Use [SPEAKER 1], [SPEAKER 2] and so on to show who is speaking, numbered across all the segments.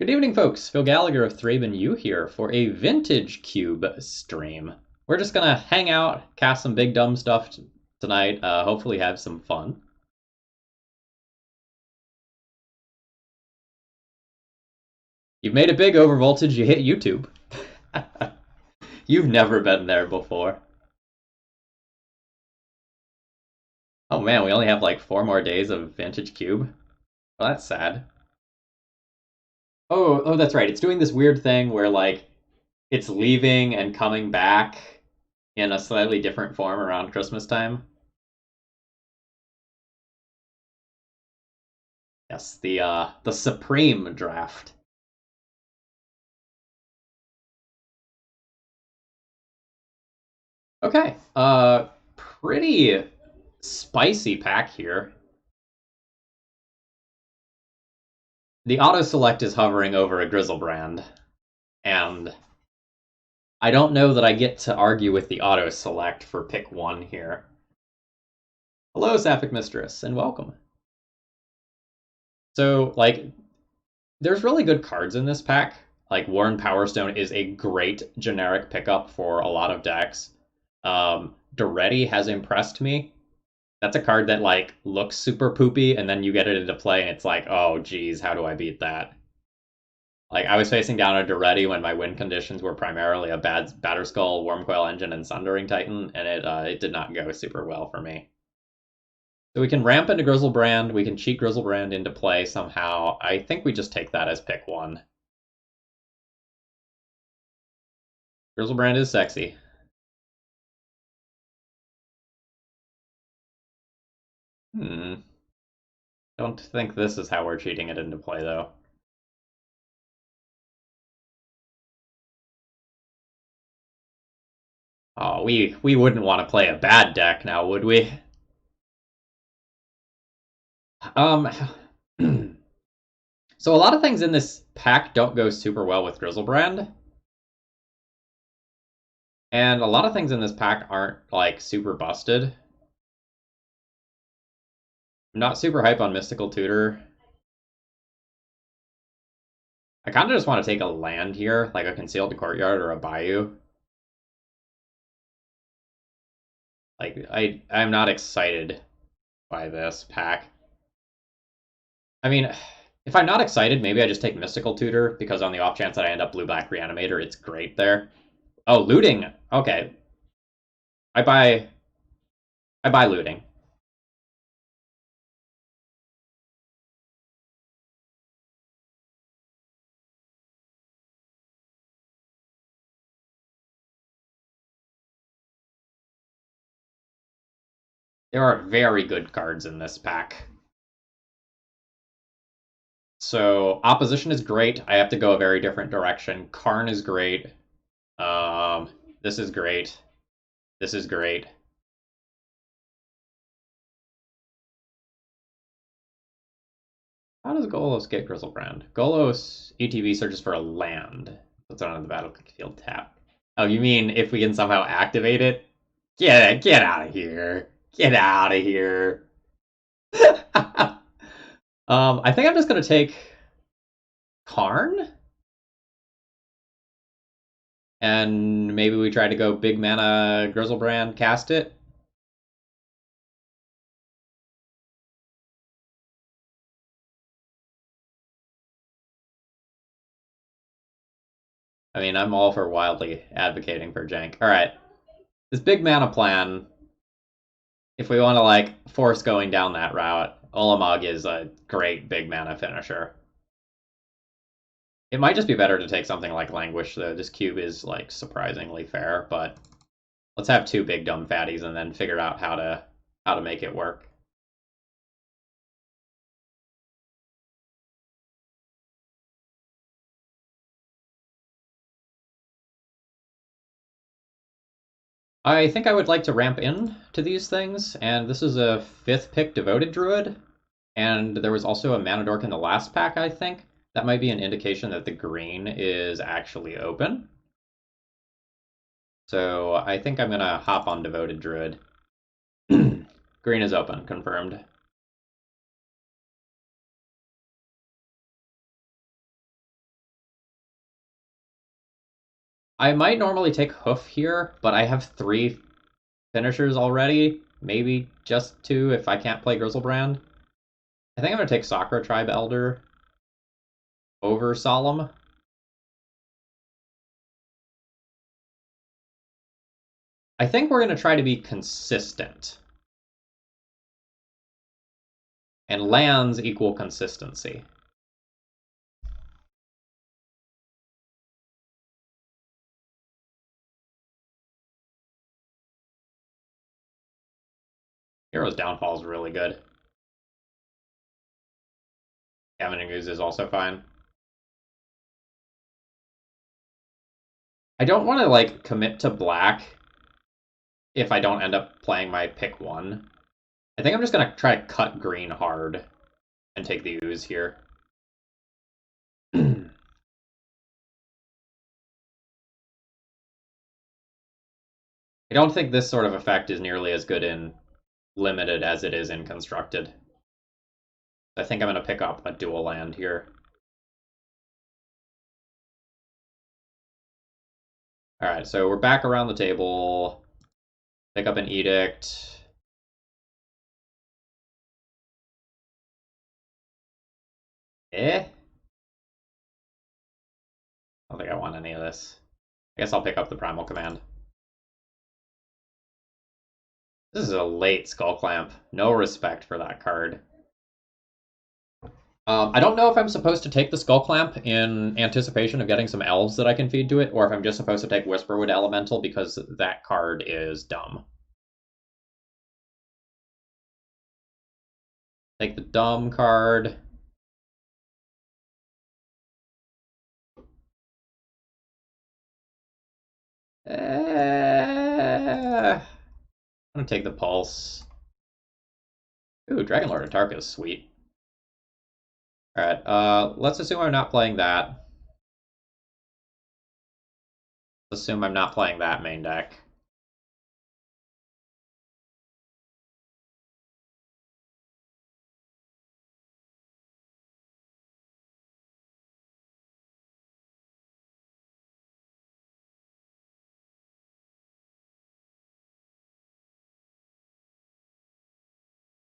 [SPEAKER 1] Good evening, folks. Phil Gallagher of ThrabenU here for a Vintage Cube stream. We're just gonna hang out, cast some big dumb stuff tonight, hopefully have some fun. You've made it big over voltage, you hit YouTube. You've never been there before. Oh man, we only have like 4 more days of Vintage Cube. Well, that's sad. Oh, that's right. It's doing this weird thing where like it's leaving and coming back in a slightly different form around Christmas time. Yes, the Supreme draft. Okay, pretty spicy pack here. The auto select is hovering over a Grizzlebrand, and I don't know that I get to argue with the auto select for pick one here. Hello, Sapphic Mistress, and welcome. So, like, there's really good cards in this pack. Like, Warren Powerstone is a great generic pickup for a lot of decks. Duretti has impressed me. That's a card that like looks super poopy, and then you get it into play, and it's like, oh geez, how do I beat that? Like I was facing down a Duretti when my win conditions were primarily a bad Batterskull, Wormcoil Engine, and Sundering Titan, and it did not go super well for me. So we can ramp into Grizzlebrand, we can cheat Grizzlebrand into play somehow. I think we just take that as pick one. Grizzlebrand is sexy. Don't think this is how we're cheating it into play though. Oh, we wouldn't want to play a bad deck now, would we? Um, so a lot of things in this pack don't go super well with Grizzlebrand. And a lot of things in this pack aren't, like, super busted. I'm not super hype on Mystical Tutor. I kind of just want to take a land here, like a Concealed Courtyard or a Bayou. Like, I'm not excited by this pack. I mean, if I'm not excited, maybe I just take Mystical Tutor, because on the off chance that I end up Blue-Black Reanimator, it's great there. Oh, looting! Okay. I buy looting. There are very good cards in this pack. So opposition is great. I have to go a very different direction. Karn is great. This is great. This is great. How does Golos get Grizzlebrand? Golos ETB searches for a land. Puts it on the battlefield tap. Oh, you mean if we can somehow activate it? Get out of here. Get out of here. I think I'm just gonna take Karn. And maybe we try to go big mana Grizzlebrand, cast it. I mean, I'm all for wildly advocating for jank. All right, this big mana plan. If we want to like force going down that route, Olamog is a great big mana finisher. It might just be better to take something like Languish, though. This cube is like surprisingly fair, but let's have two big dumb fatties and then figure out how to make it work. I think I would like to ramp in to these things, and this is a 5th pick Devoted Druid, and there was also a Mana Dork in the last pack, I think. That might be an indication that the green is actually open. So I think I'm going to hop on Devoted Druid. Green is open, confirmed. I might normally take Hoof here, but I have 3 finishers already. Maybe just 2 if I can't play Grizzlebrand. I think I'm going to take Sakura Tribe Elder over Solemn. I think we're going to try to be consistent. And lands equal consistency. Hero's Downfall is really good. Scavenging Ooze is also fine. I don't want to, like, commit to black if I don't end up playing my pick 1. I think I'm just going to try to cut green hard and take the Ooze here. I don't think this sort of effect is nearly as good in limited as it is in constructed. I think I'm going to pick up a dual land here. Alright, so we're back around the table. Pick up an Edict. I don't think I want any of this. I guess I'll pick up the Primal Command. This is a late Skull Clamp. No respect for that card. I don't know if I'm supposed to take the Skull Clamp in anticipation of getting some elves that I can feed to it, or if I'm just supposed to take Whisperwood Elemental because that card is dumb. Take the dumb card. I'm gonna take the Pulse. Ooh, Dragonlord Atarka is sweet. Alright, let's assume I'm not playing that. Let's assume I'm not playing that main deck.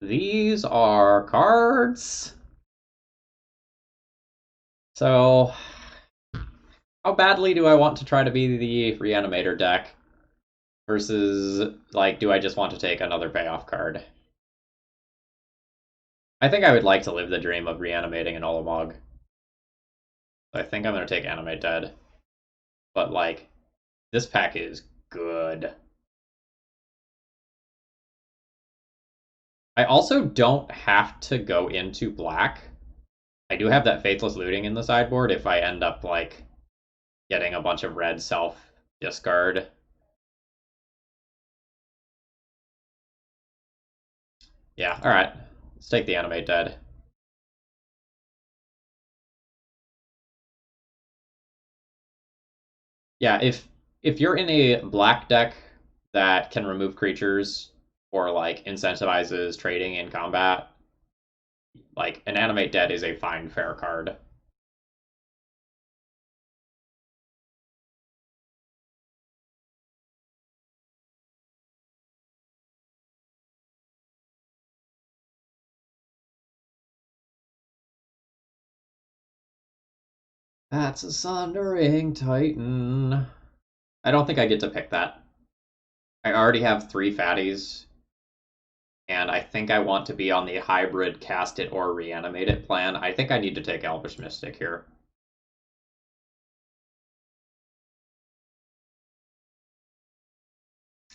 [SPEAKER 1] These are cards. So, how badly do I want to try to be the Reanimator deck? Versus, like, do I just want to take another payoff card? I think I would like to live the dream of reanimating an Olimog. I think I'm going to take Animate Dead. But, like, this pack is good. I also don't have to go into black. I do have that Faithless Looting in the sideboard if I end up, like, getting a bunch of red self-discard. Yeah, alright. Let's take the Animate Dead. Yeah, if you're in a black deck that can remove creatures or, like, incentivizes trading in combat, like, an Animate Dead is a fine, fair card. That's a Sundering Titan. I don't think I get to pick that. I already have 3 fatties, and I think I want to be on the hybrid cast it or reanimate it plan. I think I need to take Elvish Mystic here.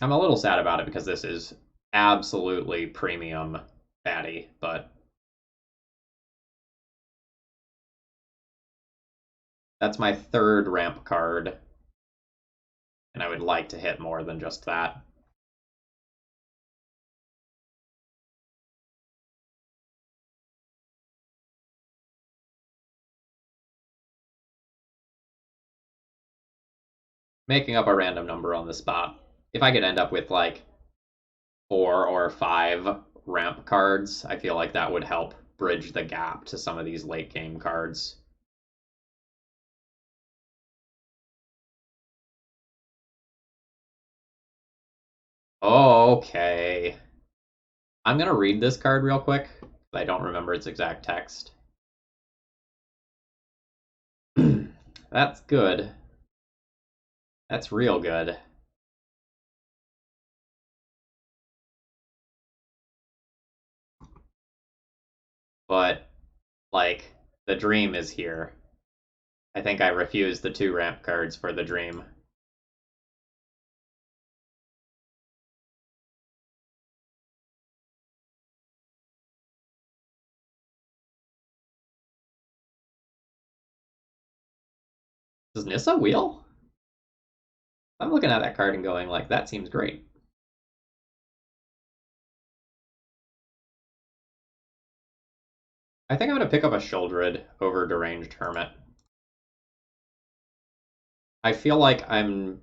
[SPEAKER 1] I'm a little sad about it because this is absolutely premium fatty, but that's my 3rd ramp card, and I would like to hit more than just that. Making up a random number on the spot. If I could end up with, like, 4 or 5 ramp cards, I feel like that would help bridge the gap to some of these late game cards. Okay. I'm gonna read this card real quick. I don't remember its exact text. That's good. That's real good. But, like, the dream is here. I think I refused the 2 ramp cards for the dream. Does Nissa wheel? I'm looking at that card and going, like, that seems great. I think I'm going to pick up a Sheoldred over Deranged Hermit. I feel like I'm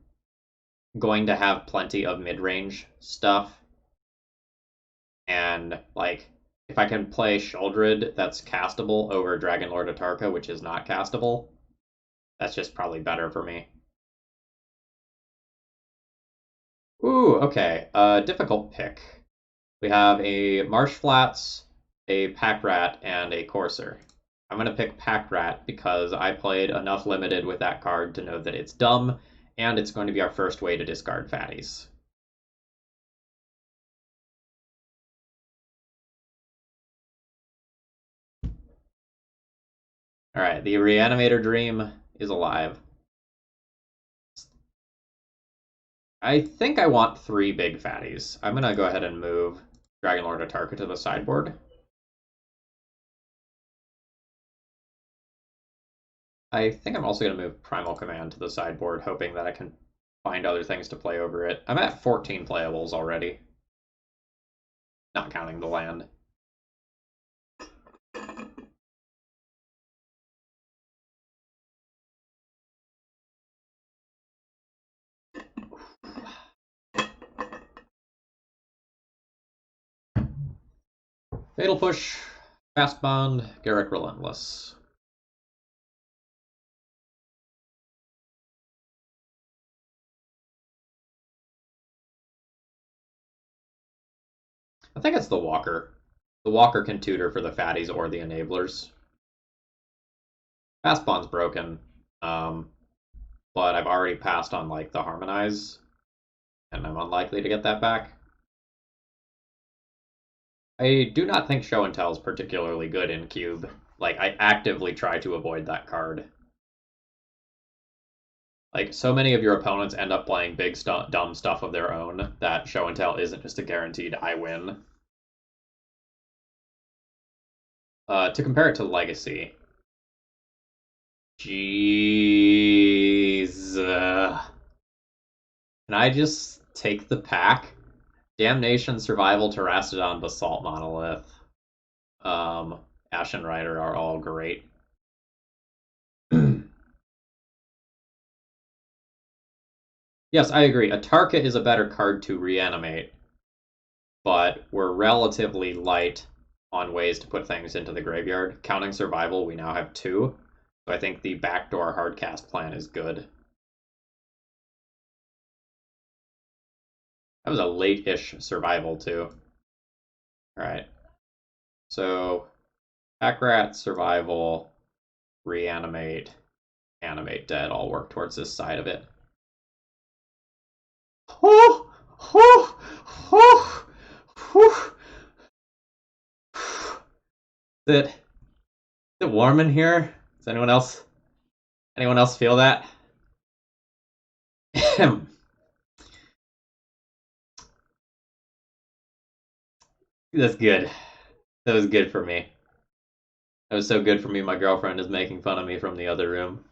[SPEAKER 1] going to have plenty of mid-range stuff, and, like, if I can play Sheoldred that's castable over Dragon Lord Atarka, which is not castable, that's just probably better for me. Ooh, okay. Difficult pick. We have a Marsh Flats, a Pack Rat, and a Courser. I'm going to pick Pack Rat because I played enough Limited with that card to know that it's dumb, and it's going to be our first way to discard fatties. Alright, the Reanimator Dream is alive. I think I want 3 big fatties. I'm going to go ahead and move Dragon Lord Atarka to the sideboard. I think I'm also going to move Primal Command to the sideboard, hoping that I can find other things to play over it. I'm at 14 playables already, not counting the land. Fatal Push, Fast Bond, Garruk Relentless. I think it's the Walker. The Walker can tutor for the fatties or the enablers. Fast Bond's broken, but I've already passed on like the Harmonize, and I'm unlikely to get that back. I do not think Show and Tell is particularly good in Cube. Like, I actively try to avoid that card. Like, so many of your opponents end up playing big dumb stuff of their own that Show and Tell isn't just a guaranteed I win. To compare it to Legacy, jeez. Can I just take the pack? Damnation, Survival, Terastodon, Basalt Monolith, Ashen Rider are all great. Yes, I agree. Atarka is a better card to reanimate, but we're relatively light on ways to put things into the graveyard. Counting Survival, we now have 2, so I think the backdoor hardcast plan is good. That was a late-ish Survival, too. Alright. So, Pack Rat, Survival, Reanimate, Animate Dead all work towards this side of it. Oh, oh, oh, oh. Is it warm in here? Does anyone else feel that? That's good. That was good for me. That was so good for me. My girlfriend is making fun of me from the other room.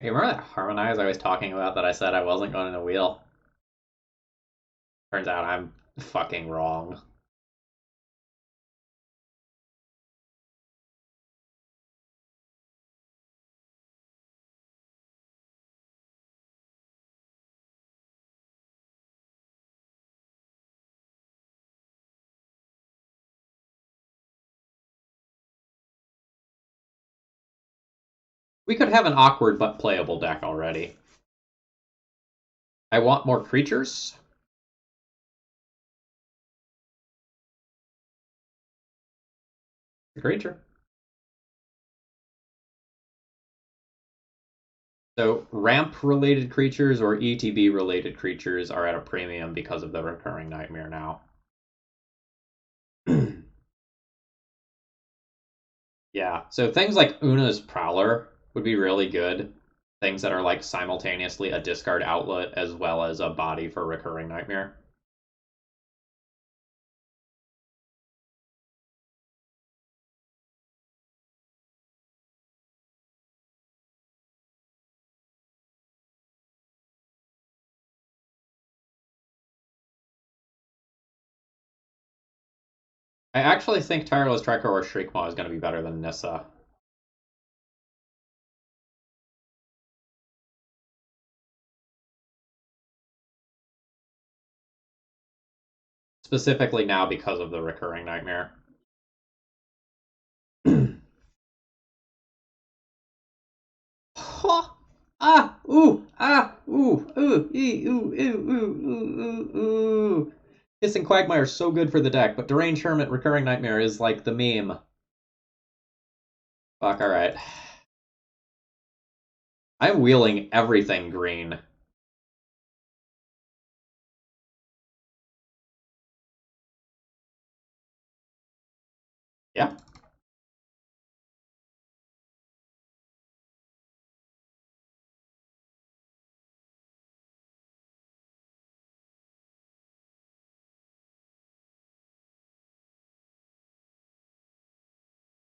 [SPEAKER 1] Hey, remember that Harmonize I was talking about that I said I wasn't going to wheel? Turns out I'm fucking wrong. We could have an awkward but playable deck already. I want more creatures. Creature. So ramp-related creatures or ETB-related creatures are at a premium because of the recurring nightmare now. Yeah, so things like Una's Prowler would be really good. Things that are like simultaneously a discard outlet as well as a body for recurring nightmare. I actually think Tireless Tracker or Shriekmaw is going to be better than Nissa. Specifically now because of the recurring nightmare. Ooh. Hissing Quagmire is so good for the deck, but Deranged Hermit Recurring Nightmare is like the meme. Fuck, alright. I'm wheeling everything green. Yeah.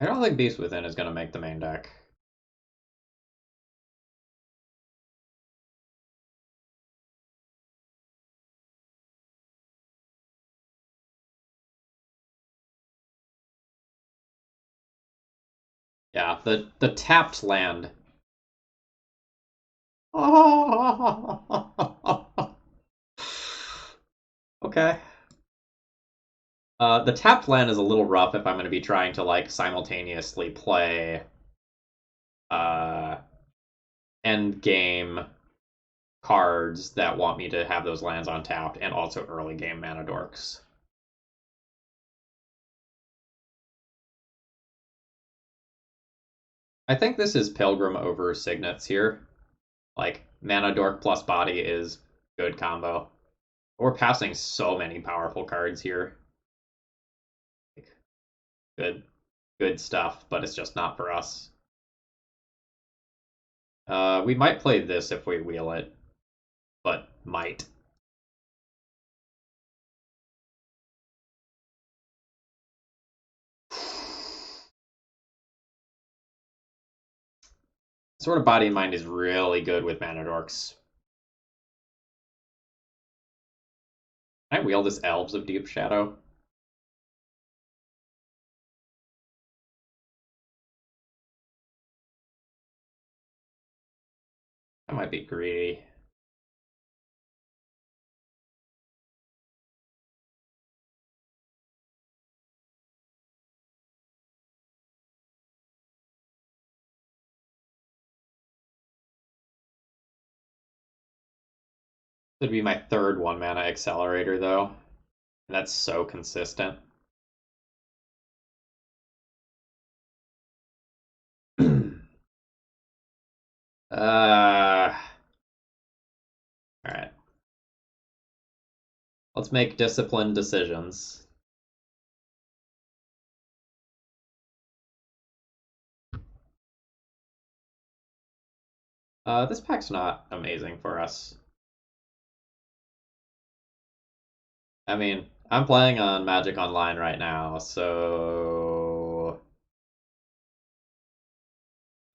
[SPEAKER 1] I don't think Beast Within is going to make the main deck. Yeah, the tapped land. Okay. The tapped land is a little rough if I'm going to be trying to like simultaneously play uh end game cards that want me to have those lands on tapped and also early game mana dorks. I think this is Pilgrim over Signets here. Like mana dork plus body is good combo. We're passing so many powerful cards here. Good, good stuff, but it's just not for us. We might play this if we wheel it, but might. Sort of Body and Mind is really good with mana dorks. Can I wheel this Elves of Deep Shadow? That might be greedy. This would be my third 1-mana Accelerator, though. And that's so consistent. Alright. Let's make disciplined decisions. This pack's not amazing for us. I mean, I'm playing on Magic Online right now, so...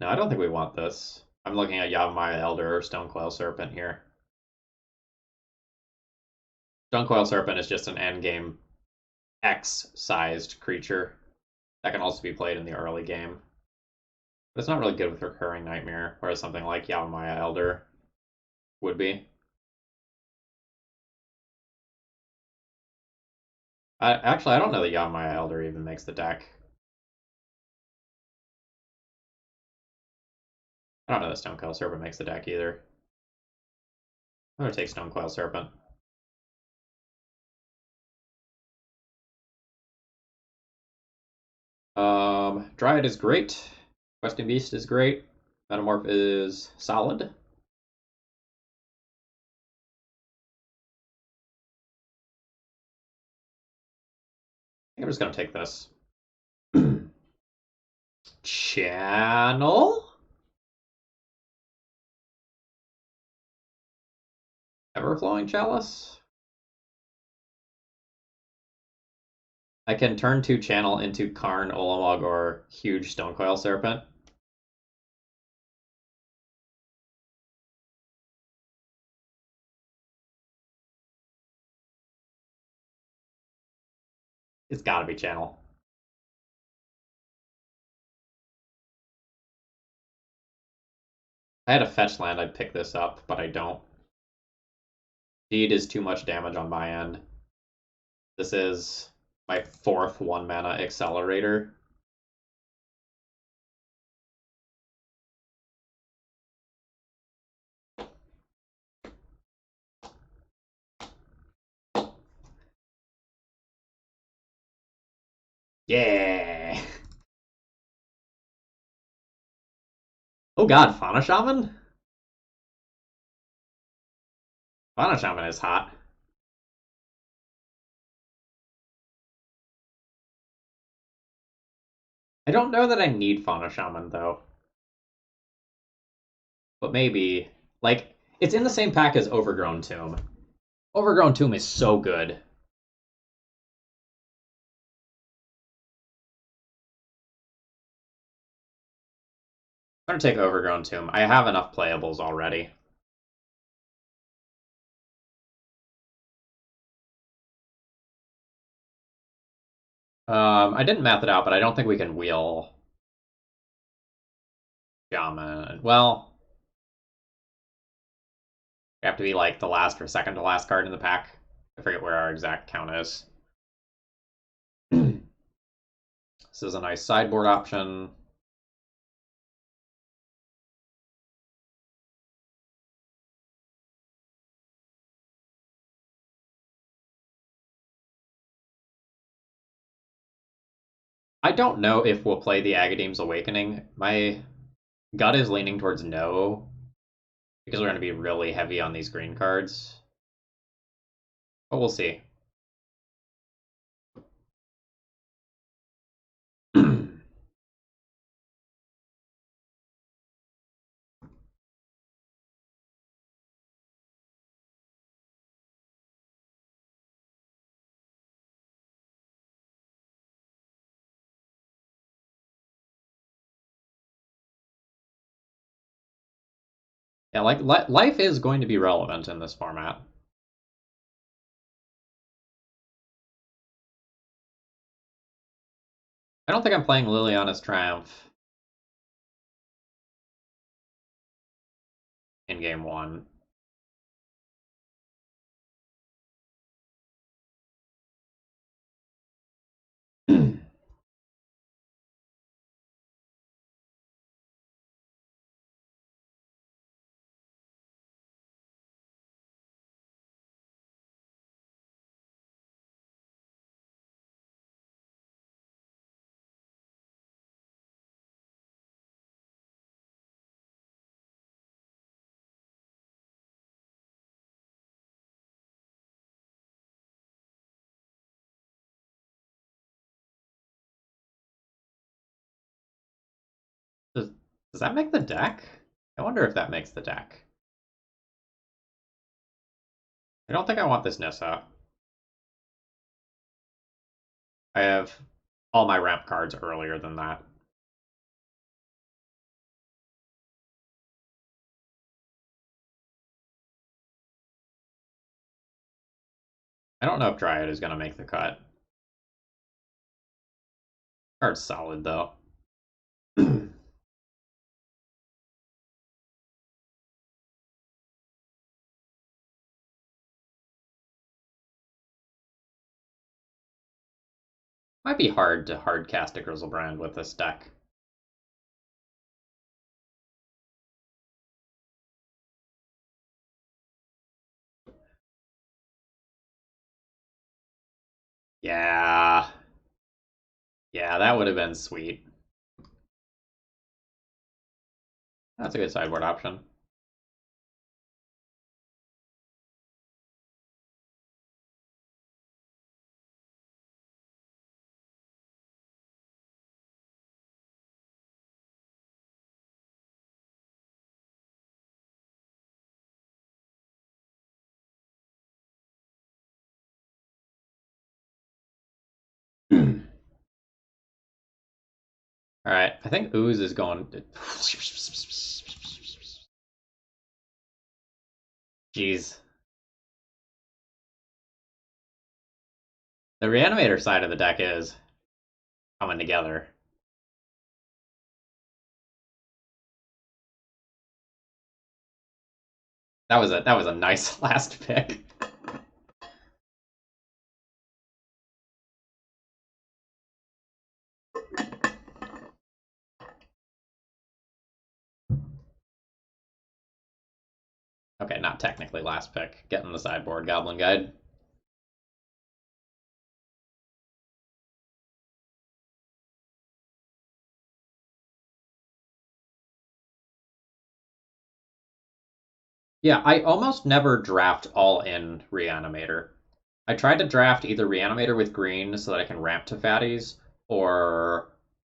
[SPEAKER 1] No, I don't think we want this. I'm looking at Yavimaya Elder or Stonecoil Serpent here. Stonecoil Serpent is just an endgame X-sized creature that can also be played in the early game. But it's not really good with Recurring Nightmare, whereas something like Yavimaya Elder would be. Actually, I don't know that Yavimaya Elder even makes the deck. I don't know that Stonecoil Serpent makes the deck either. I'm gonna take Stonecoil Serpent. Dryad is great. Questing Beast is great. Metamorph is solid. I think I'm just gonna take this. Channel? Everflowing Chalice? I can turn 2 channel into Karn, Olamog, or huge Stonecoil Serpent. It's gotta be channel. I had a fetch land, I'd pick this up, but I don't. Deed is too much damage on my end. This is my 4th 1 mana accelerator. Yeah! Oh god, Fauna Shaman? Fauna Shaman is hot. I don't know that I need Fauna Shaman, though. But maybe. Like, it's in the same pack as Overgrown Tomb. Overgrown Tomb is so good. I'm gonna take Overgrown Tomb. I have enough playables already. I didn't map it out, but I don't think we can wheel Shaman. Well, we have to be like the last or second to last card in the pack. I forget where our exact count is. This is a nice sideboard option. I don't know if we'll play the Agadeem's Awakening. My gut is leaning towards no, because we're going to be really heavy on these green cards. But we'll see. Yeah, like life is going to be relevant in this format. I don't think I'm playing Liliana's Triumph in game 1. Does, does that make the deck? I wonder if that makes the deck. I don't think I want this Nissa. I have all my ramp cards earlier than that. I don't know if Dryad is going to make the cut. Card's solid, though. Might be hard to hard cast a Grizzlebrand with this deck. Yeah. Yeah, that would have been sweet. That's a good sideboard option. All right, I think Ooze is going. Jeez, the Reanimator side of the deck is coming together. That was a nice last pick. Okay, not technically last pick. Getting the sideboard Goblin Guide. Yeah, I almost never draft all in Reanimator. I tried to draft either Reanimator with green so that I can ramp to fatties, or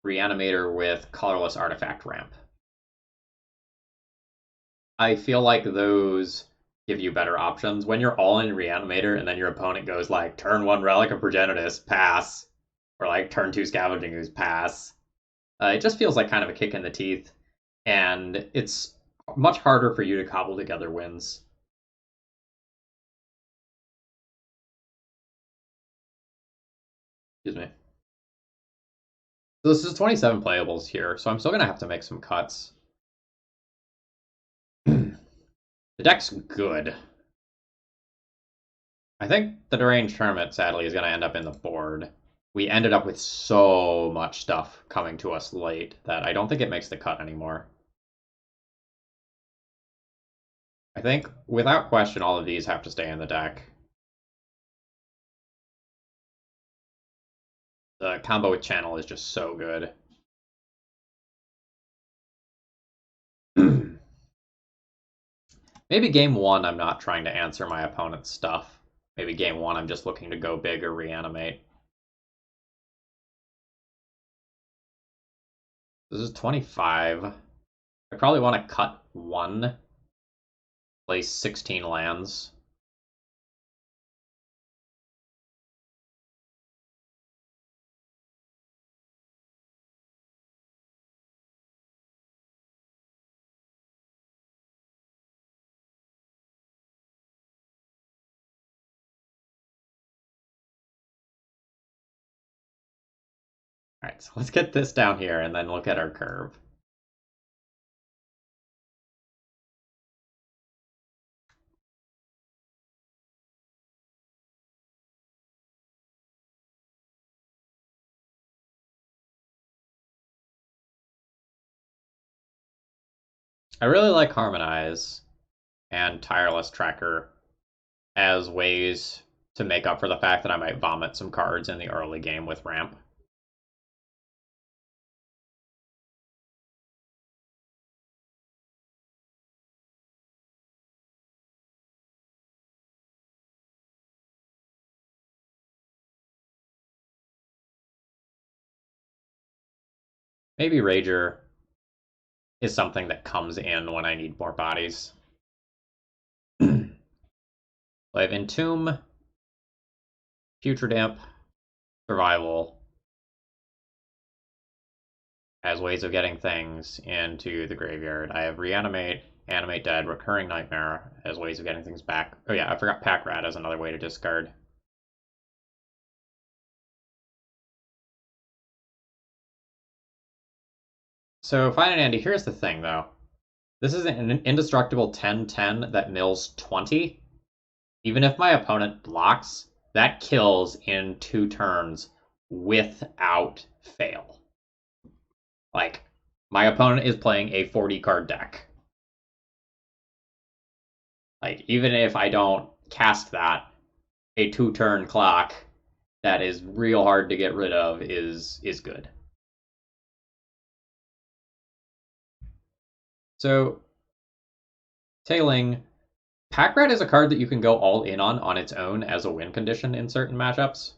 [SPEAKER 1] Reanimator with colorless artifact ramp. I feel like those give you better options. When you're all in Reanimator and then your opponent goes like turn one Relic of Progenitus, pass, or like turn two Scavenging Ooze, pass. It just feels like kind of a kick in the teeth, and it's much harder for you to cobble together wins. Excuse me. So this is 27 playables here, so I'm still gonna have to make some cuts. The deck's good. I think the Deranged Hermit, sadly, is gonna end up in the board. We ended up with so much stuff coming to us late that I don't think it makes the cut anymore. I think, without question, all of these have to stay in the deck. The combo with Channel is just so good. Maybe game one, I'm not trying to answer my opponent's stuff. Maybe game one, I'm just looking to go big or reanimate. This is 25. I probably want to cut one, place 16 lands. Alright, so let's get this down here and then look at our curve. I really like Harmonize and Tireless Tracker as ways to make up for the fact that I might vomit some cards in the early game with ramp. Maybe Rager is something that comes in when I need more bodies. I have Entomb, Future Damp, Survival as ways of getting things into the graveyard. I have Reanimate, Animate Dead, Recurring Nightmare as ways of getting things back. Oh yeah, I forgot Pack Rat as another way to discard. So fine and Andy, here's the thing though. This is an indestructible 10-10 that mills 20. Even if my opponent blocks, that kills in 2 turns without fail. Like, my opponent is playing a 40 card deck. Like, even if I don't cast that, a 2 turn clock that is real hard to get rid of is good. So tailing, Pack Rat is a card that you can go all in on its own as a win condition in certain matchups.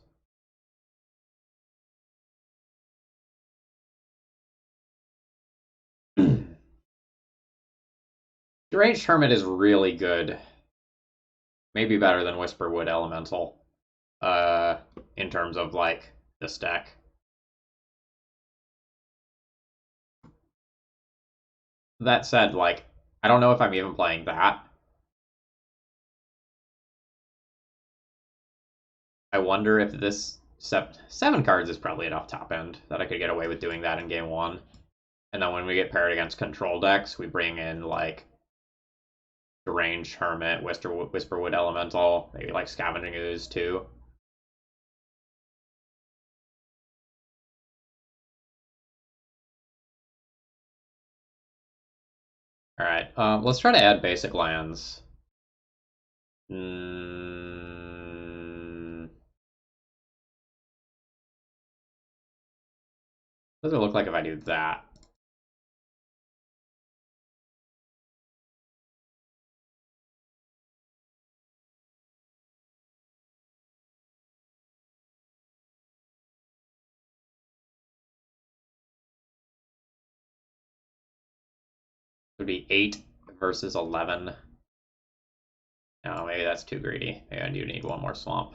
[SPEAKER 1] Deranged Hermit is really good. Maybe better than Whisperwood Elemental. Uh, in terms of like this deck. That said, like, I don't know if I'm even playing that. I wonder if this seven cards is probably enough top end that I could get away with doing that in game one. And then when we get paired against control decks, we bring in like Deranged Hermit, Whisperwood Elemental, maybe like Scavenging Ooze too. All right, let's try to add basic lands. What does it look like if I do that? It would be 8 versus 11. No, maybe that's too greedy. Maybe I do need one more swamp.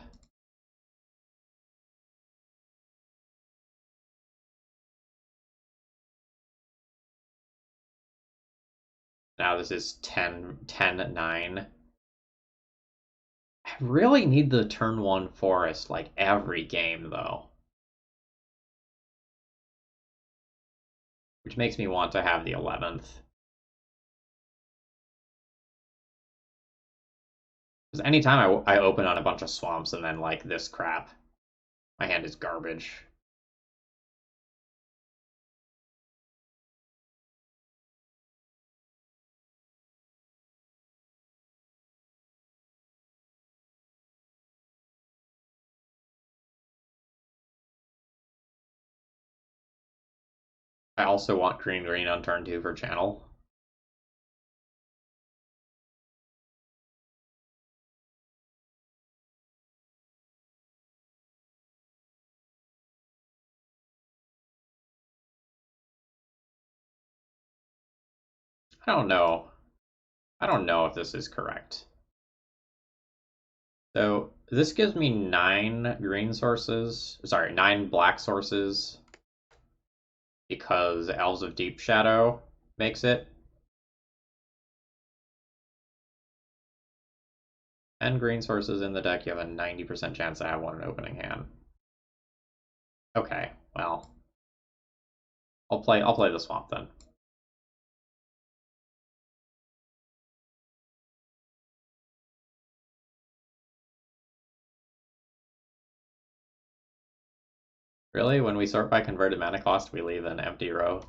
[SPEAKER 1] Now this is 10-9. I really need the turn 1 forest like every game though. Which makes me want to have the 11th. Because anytime I open on a bunch of swamps and then like this crap, my hand is garbage. I also want green on turn 2 for channel. I don't know. I don't know if this is correct. So this gives me 9 green sources. Sorry, 9 black sources because Elves of Deep Shadow makes it. And green sources in the deck, you have a 90% chance to have one in opening hand. Okay, well, I'll play the swamp then. Really, when we sort by converted mana cost, we leave an empty row.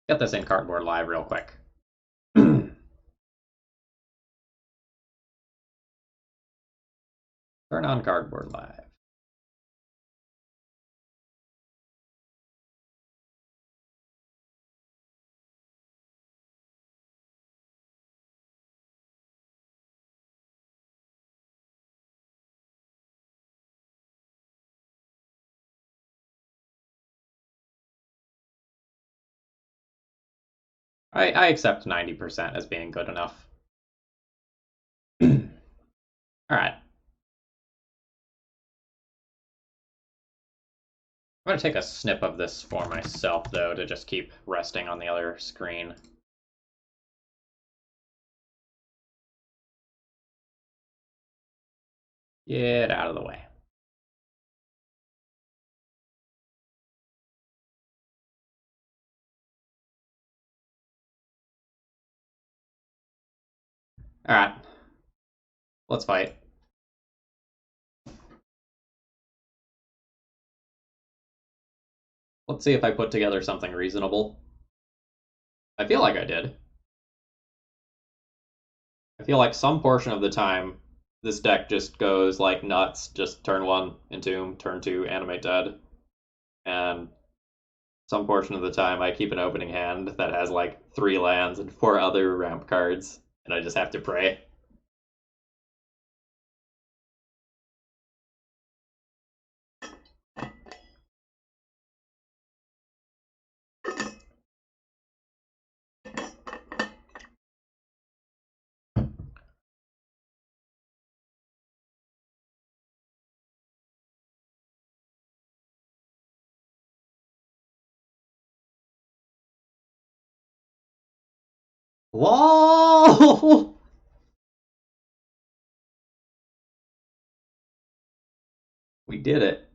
[SPEAKER 1] Get this in cardboard live real quick. Turn on cardboard live. I accept 90% as being good enough. All right. I'm going to take a snip of this for myself, though, to just keep resting on the other screen. Get out of the way. All right. Let's fight. Let's see if I put together something reasonable. I feel like I did. I feel like some portion of the time this deck just goes like nuts, just turn 1 Entomb, turn 2 Animate Dead, and some portion of the time I keep an opening hand that has like 3 lands and 4 other ramp cards, and I just have to pray. LOL! We did it.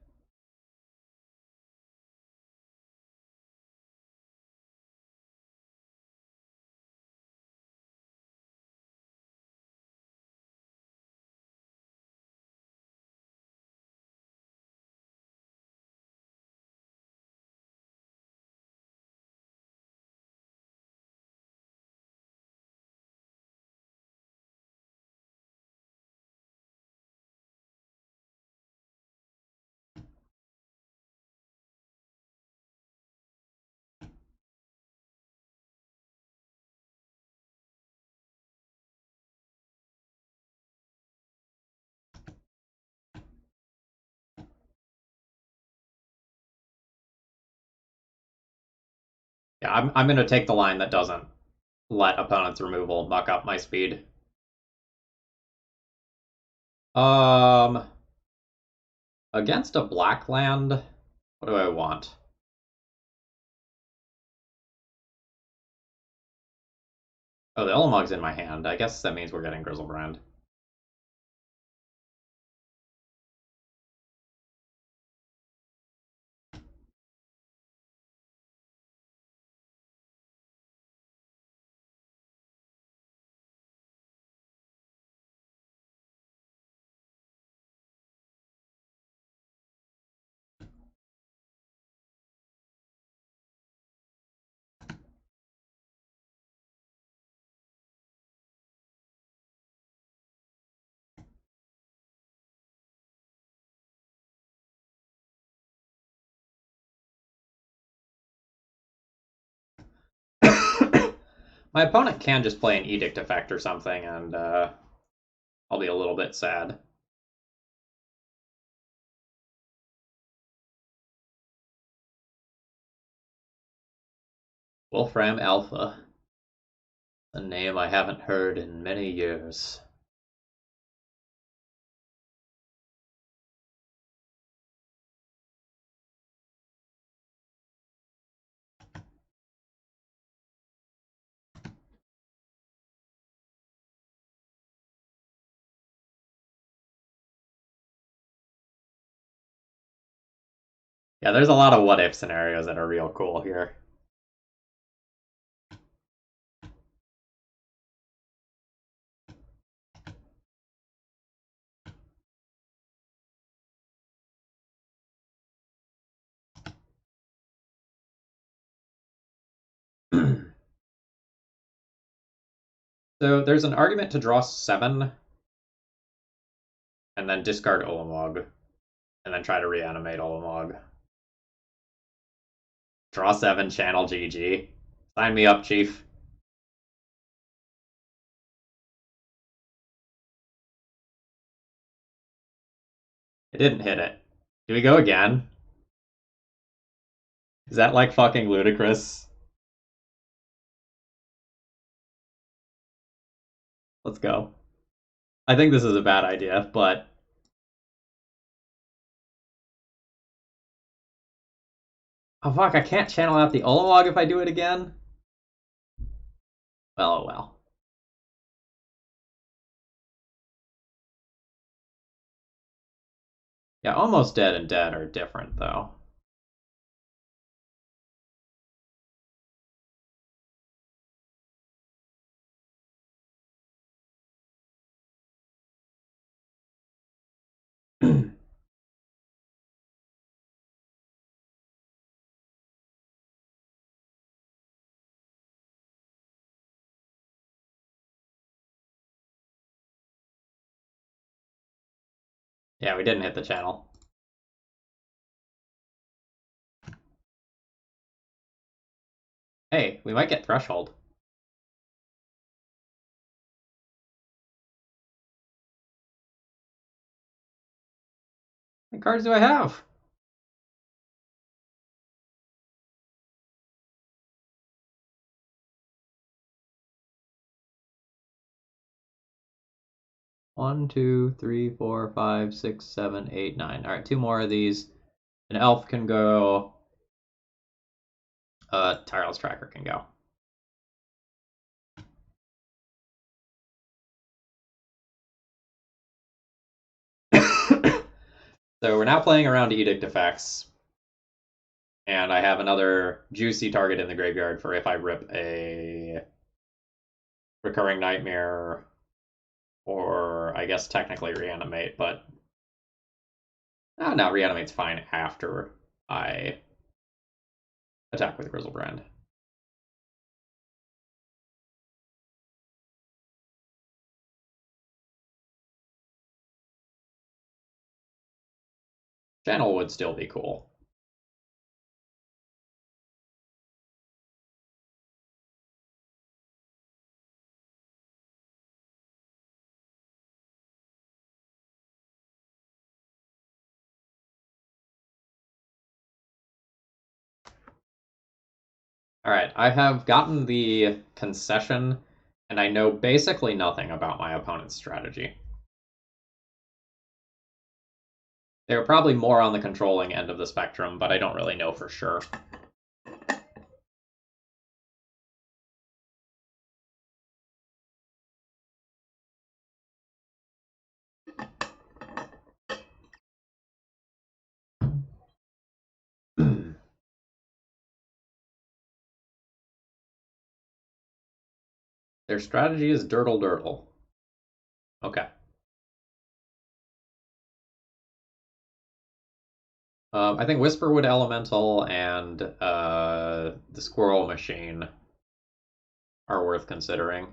[SPEAKER 1] Yeah, I'm gonna take the line that doesn't let opponent's removal muck up my speed. Um, Against a black land, what do I want? Oh, the Ulamog's in my hand. I guess that means we're getting Grizzlebrand. My opponent can just play an Edict effect or something, and I'll be a little bit sad. Wolfram Alpha. A name I haven't heard in many years. Yeah, there's a lot of what if scenarios that are real cool here. So there's an argument to draw 7 and then discard Ulamog and then try to reanimate Ulamog. Draw 7, channel GG. Sign me up, Chief. It didn't hit it. Do we go again? Is that like fucking ludicrous? Let's go. I think this is a bad idea, but oh fuck, I can't channel out the Ulamog if I do it again? Well, oh well. Yeah, almost dead and dead are different, though. Yeah, we didn't hit the channel. Hey, we might get threshold. What cards do I have? One, two, three, four, five, six, seven, eight, nine. All right, two more of these. An elf can go. Tireless Tracker can go. So we're now playing around Edict effects. And I have another juicy target in the graveyard for if I rip a Recurring Nightmare, or I guess technically Reanimate, but no, Reanimate's fine after I attack with Grizzlebrand. Channel would still be cool. All right, I have gotten the concession, and I know basically nothing about my opponent's strategy. They're probably more on the controlling end of the spectrum, but I don't really know for sure. Their strategy is Dirtle Dirtle. Okay. I think Whisperwood Elemental and the Squirrel Machine are worth considering.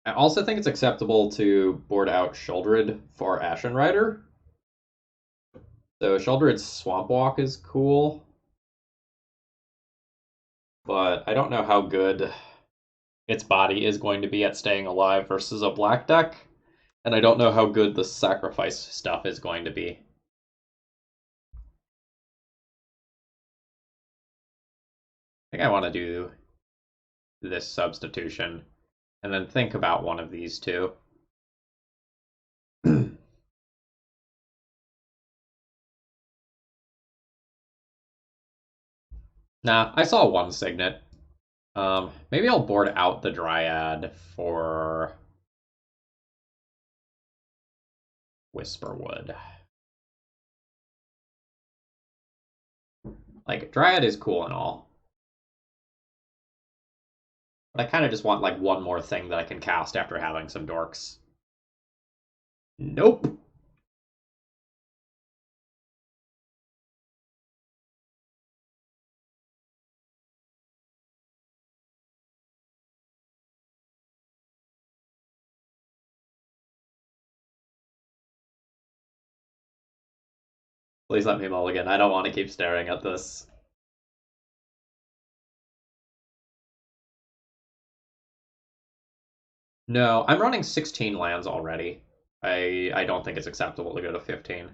[SPEAKER 1] I also think it's acceptable to board out Sheoldred for Ashen Rider. So Sheoldred's Swamp Walk is cool, but I don't know how good its body is going to be at staying alive versus a black deck, and I don't know how good the sacrifice stuff is going to be. I think I want to do this substitution and then think about one of these two. Nah, I saw one Signet. Maybe I'll board out the Dryad for Whisperwood. Like, Dryad is cool and all, but I kind of just want, like, one more thing that I can cast after having some dorks. Nope. Please let me mulligan. I don't want to keep staring at this. No, I'm running 16 lands already. I don't think it's acceptable to go to 15.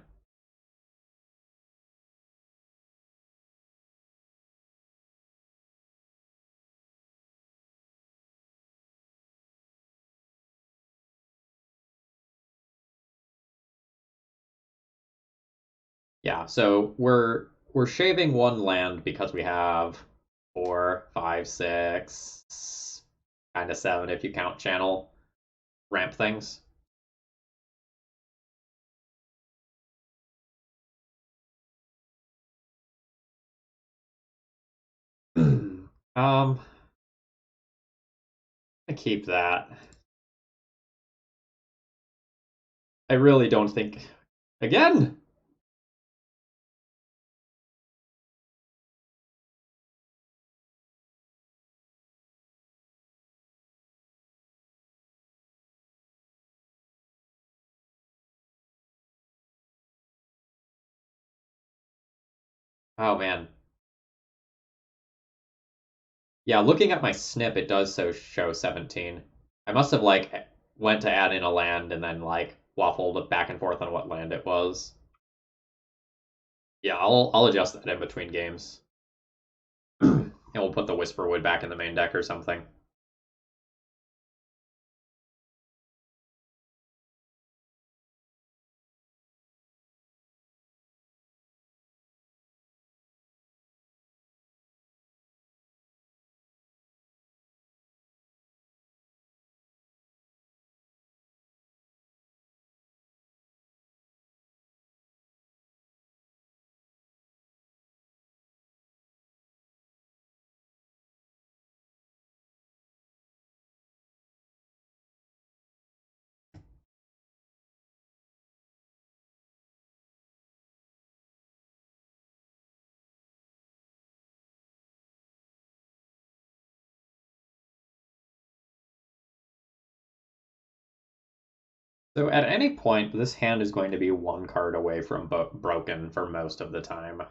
[SPEAKER 1] Yeah, so we're shaving one land because we have 4, 5, 6, kind of 7 if you count channel ramp things. I keep that. I really don't think again. Oh man. Yeah, looking at my snip, it does so show 17. I must have like went to add in a land and then like waffled back and forth on what land it was. Yeah, I'll adjust that in between games. And we'll put the Whisperwood back in the main deck or something. So at any point, this hand is going to be one card away from broken for most of the time.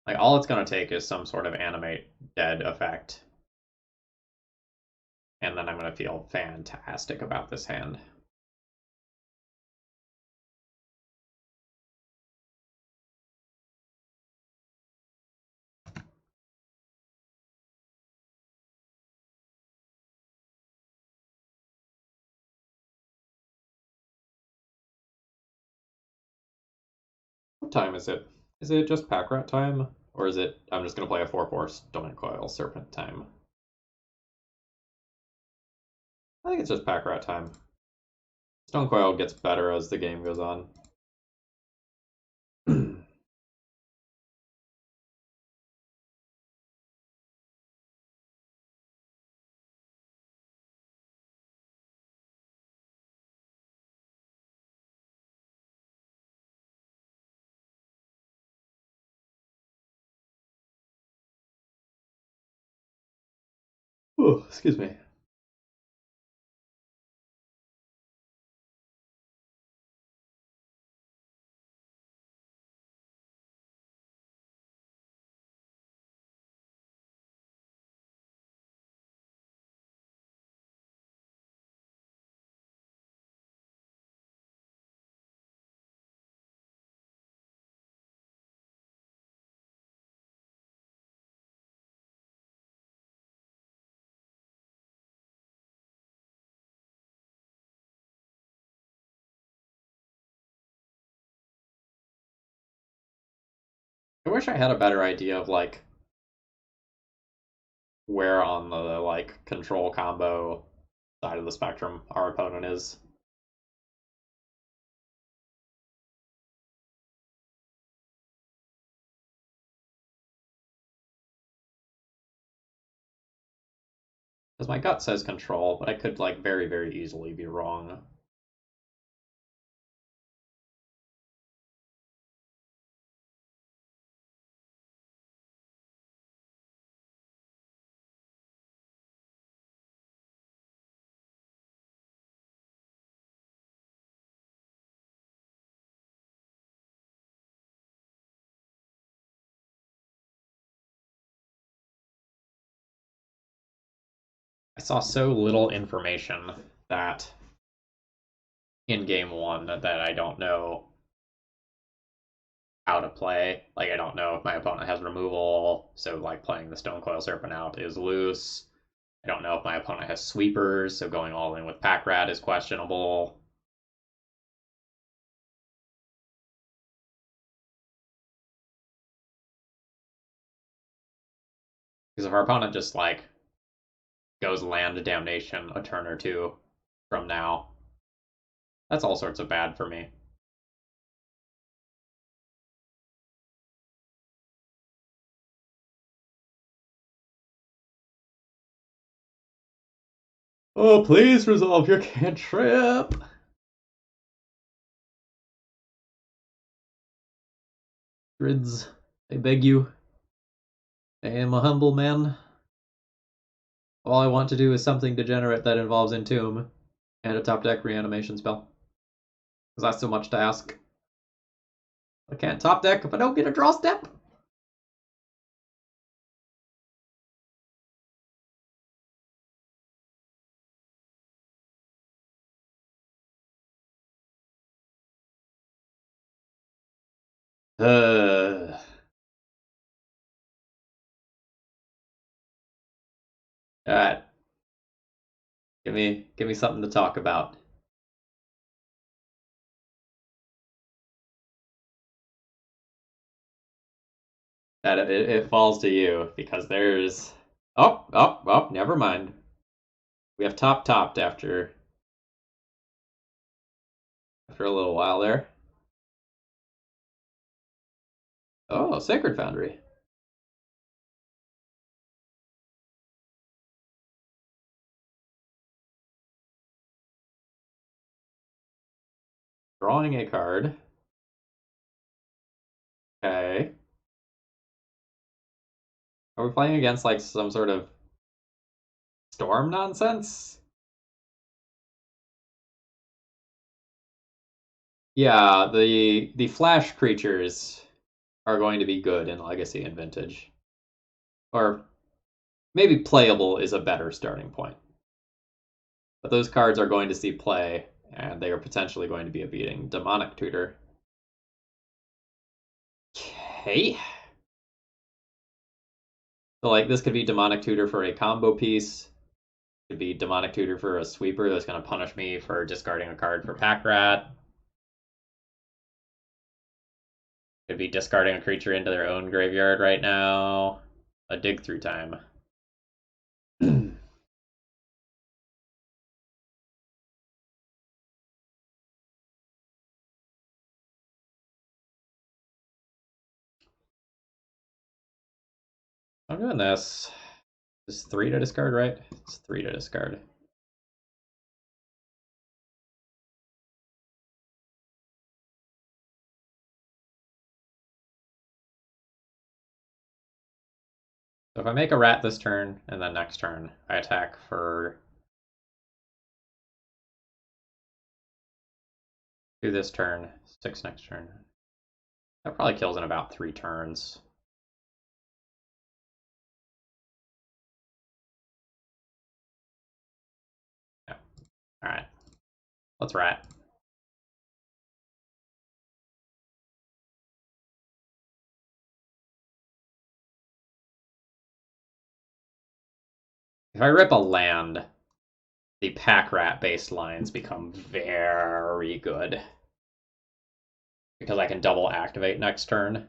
[SPEAKER 1] Like all it's going to take is some sort of animate dead effect, and then I'm going to feel fantastic about this hand. What time is it? Is it just pack rat time? Or is it I'm just gonna play a 4/4 Stone Coil Serpent time? I think it's just pack rat time. Stone Coil gets better as the game goes on. Ooh, excuse me. I wish I had a better idea of like where on the like control combo side of the spectrum our opponent is. Because my gut says control, but I could like very, very easily be wrong. I saw so little information that in game one that I don't know how to play. Like I don't know if my opponent has removal, so like playing the Stone Coil Serpent out is loose. I don't know if my opponent has sweepers, so going all in with Pack Rat is questionable. Because if our opponent just like goes land damnation a turn or two from now, that's all sorts of bad for me. Oh, please resolve your cantrip. Grids, I beg you. I am a humble man. All I want to do is something degenerate that involves Entomb and a top deck reanimation spell. Because that's too much to ask. I can't top deck if I don't get a draw step. Alright. Give me something to talk about. That it falls to you because there's never mind. We have topped after a little while there. Oh, Sacred Foundry. Drawing a card. Okay. Are we playing against like some sort of storm nonsense? Yeah, the flash creatures are going to be good in Legacy and Vintage. Or maybe playable is a better starting point. But those cards are going to see play, and they are potentially going to be a beating. Demonic Tutor. Okay. So like this could be Demonic Tutor for a combo piece. Could be Demonic Tutor for a sweeper that's going to punish me for discarding a card for Pack Rat. Could be discarding a creature into their own graveyard right now. A dig through time. I'm doing this. Is 3 to discard, right? It's 3 to discard. So if I make a rat this turn, and then next turn, I attack for 2 this turn, 6 next turn. That probably kills in about 3 turns. Yeah. Alright. Let's rat. If I rip a land, the pack rat based lines become very good. Because I can double activate next turn.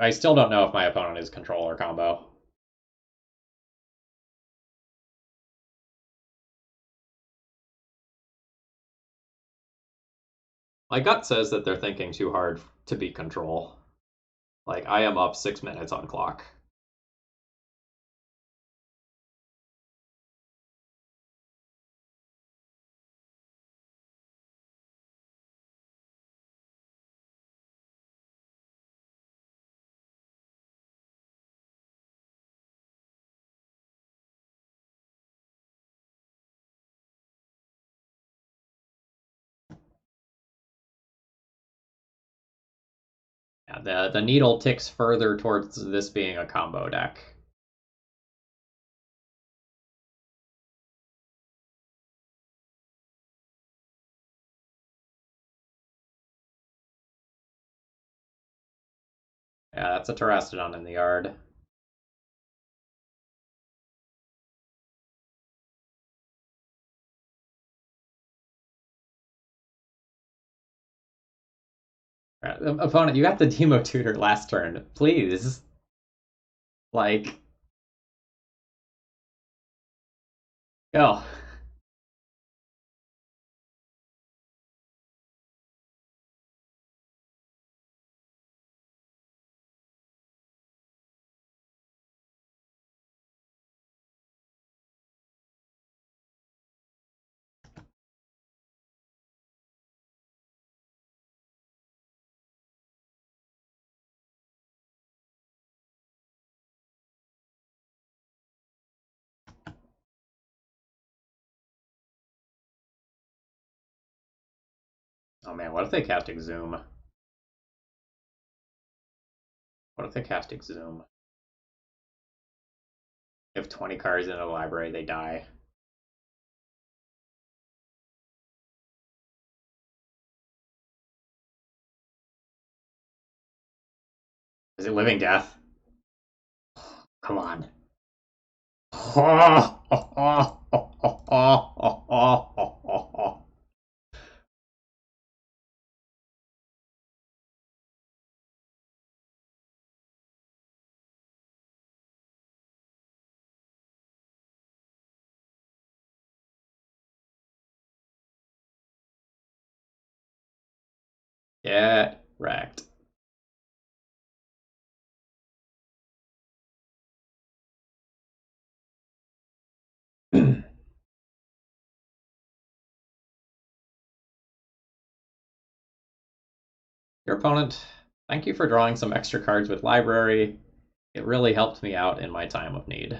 [SPEAKER 1] I still don't know if my opponent is control or combo. My gut says that they're thinking too hard to be control. Like, I am up 6 minutes on clock. Yeah, the needle ticks further towards this being a combo deck. Yeah, that's a Terastodon in the yard. Right, opponent, you got the Demo Tutor last turn. Please. Like, go. Oh man, what if they cast Exhume? What if they cast Exhume? If 20 cards in a library, they die. Is it Living Death? Come on. Get wrecked. Your opponent, thank you for drawing some extra cards with library. It really helped me out in my time of need.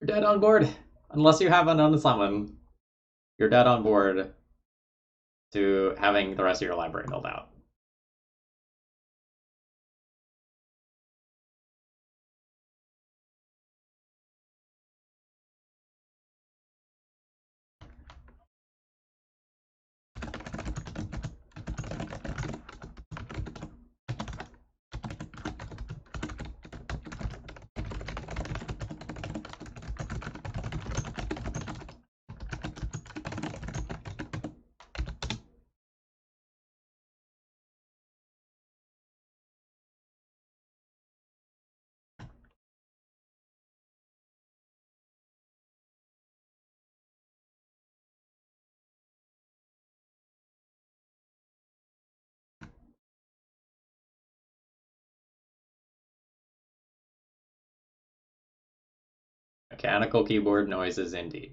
[SPEAKER 1] You're dead on board. Unless you have an unsummon, you're dead on board to having the rest of your library milled out. Mechanical keyboard noises indeed.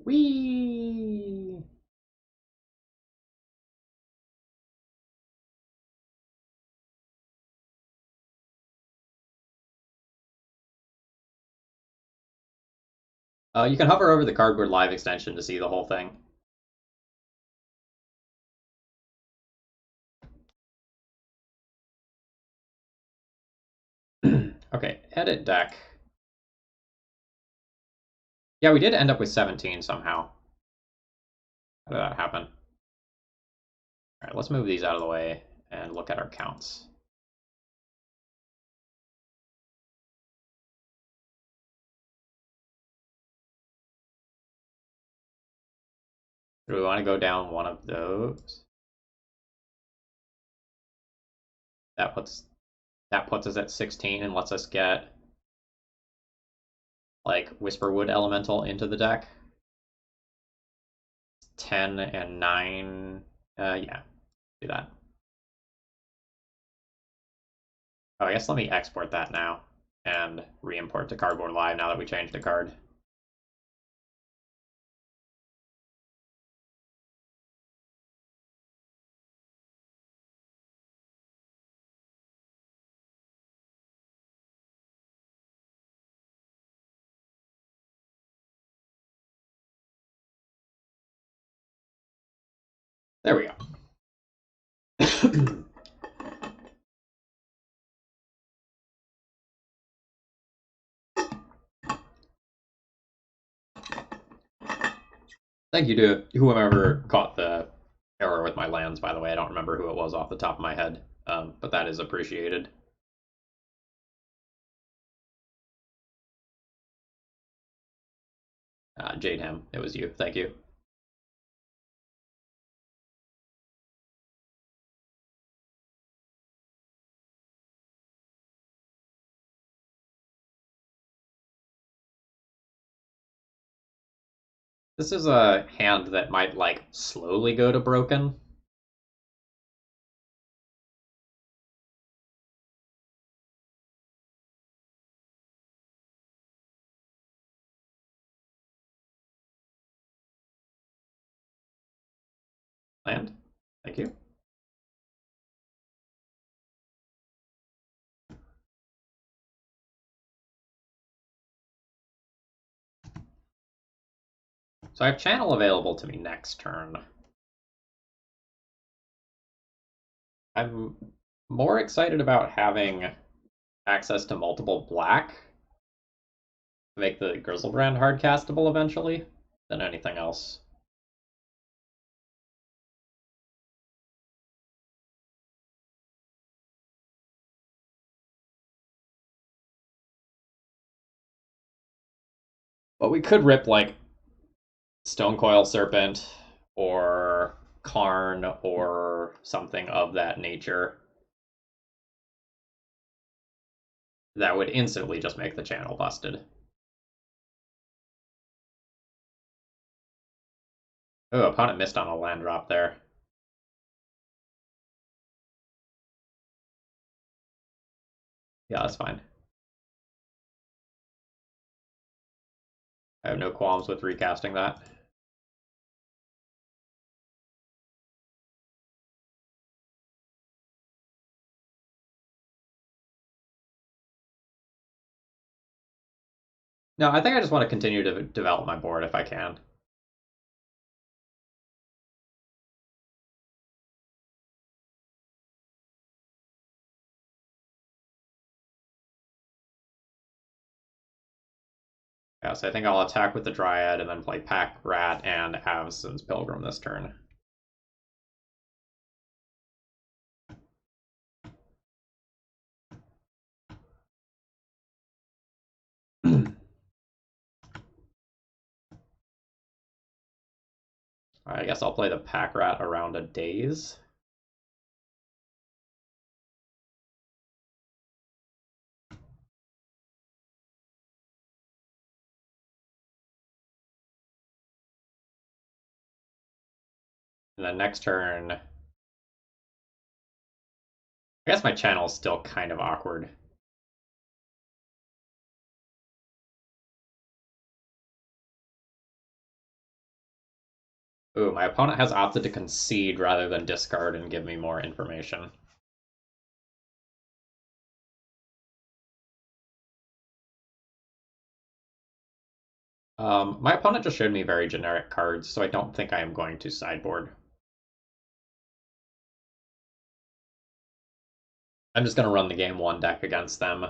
[SPEAKER 1] Whee! You can hover over the Cardboard Live extension to see the whole thing. Okay, edit deck. Yeah, we did end up with 17 somehow. How did that happen? All right, let's move these out of the way and look at our counts. Do we want to go down one of those? That puts us at 16 and lets us get like Whisperwood Elemental into the deck. 10 and 9. Yeah, do that. Oh, I guess let me export that now and re-import to Cardboard Live now that we changed the card. There we go. Thank you to whoever caught the error with my lands, by the way. I don't remember who it was off the top of my head, but that is appreciated. Jade Ham, it was you. Thank you. This is a hand that might, like, slowly go to broken. Land. Thank you. So I have channel available to me next turn. I'm more excited about having access to multiple black to make the Grizzlebrand hard castable eventually than anything else. But we could rip like Stonecoil Serpent or Karn or something of that nature. That would instantly just make the channel busted. Oh, opponent missed on a land drop there. Yeah, that's fine. I have no qualms with recasting that. No, I think I just want to continue to develop my board if I can. Yeah, so I think I'll attack with the Dryad and then play Pack Rat and Avacyn's Pilgrim this turn. Alright, I guess I'll play the Pack Rat around a Daze. And then next turn, I guess my channel is still kind of awkward. Ooh, my opponent has opted to concede rather than discard and give me more information. My opponent just showed me very generic cards, so I don't think I am going to sideboard. I'm just going to run the game one deck against them.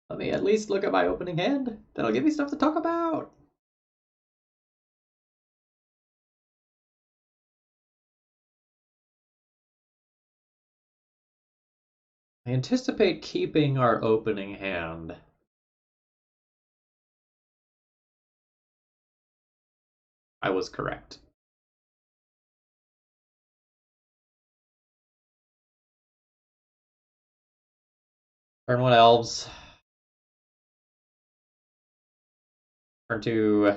[SPEAKER 1] Let me at least look at my opening hand. That'll give me stuff to talk about. I anticipate keeping our opening hand. I was correct. Turn one elves. Turn two,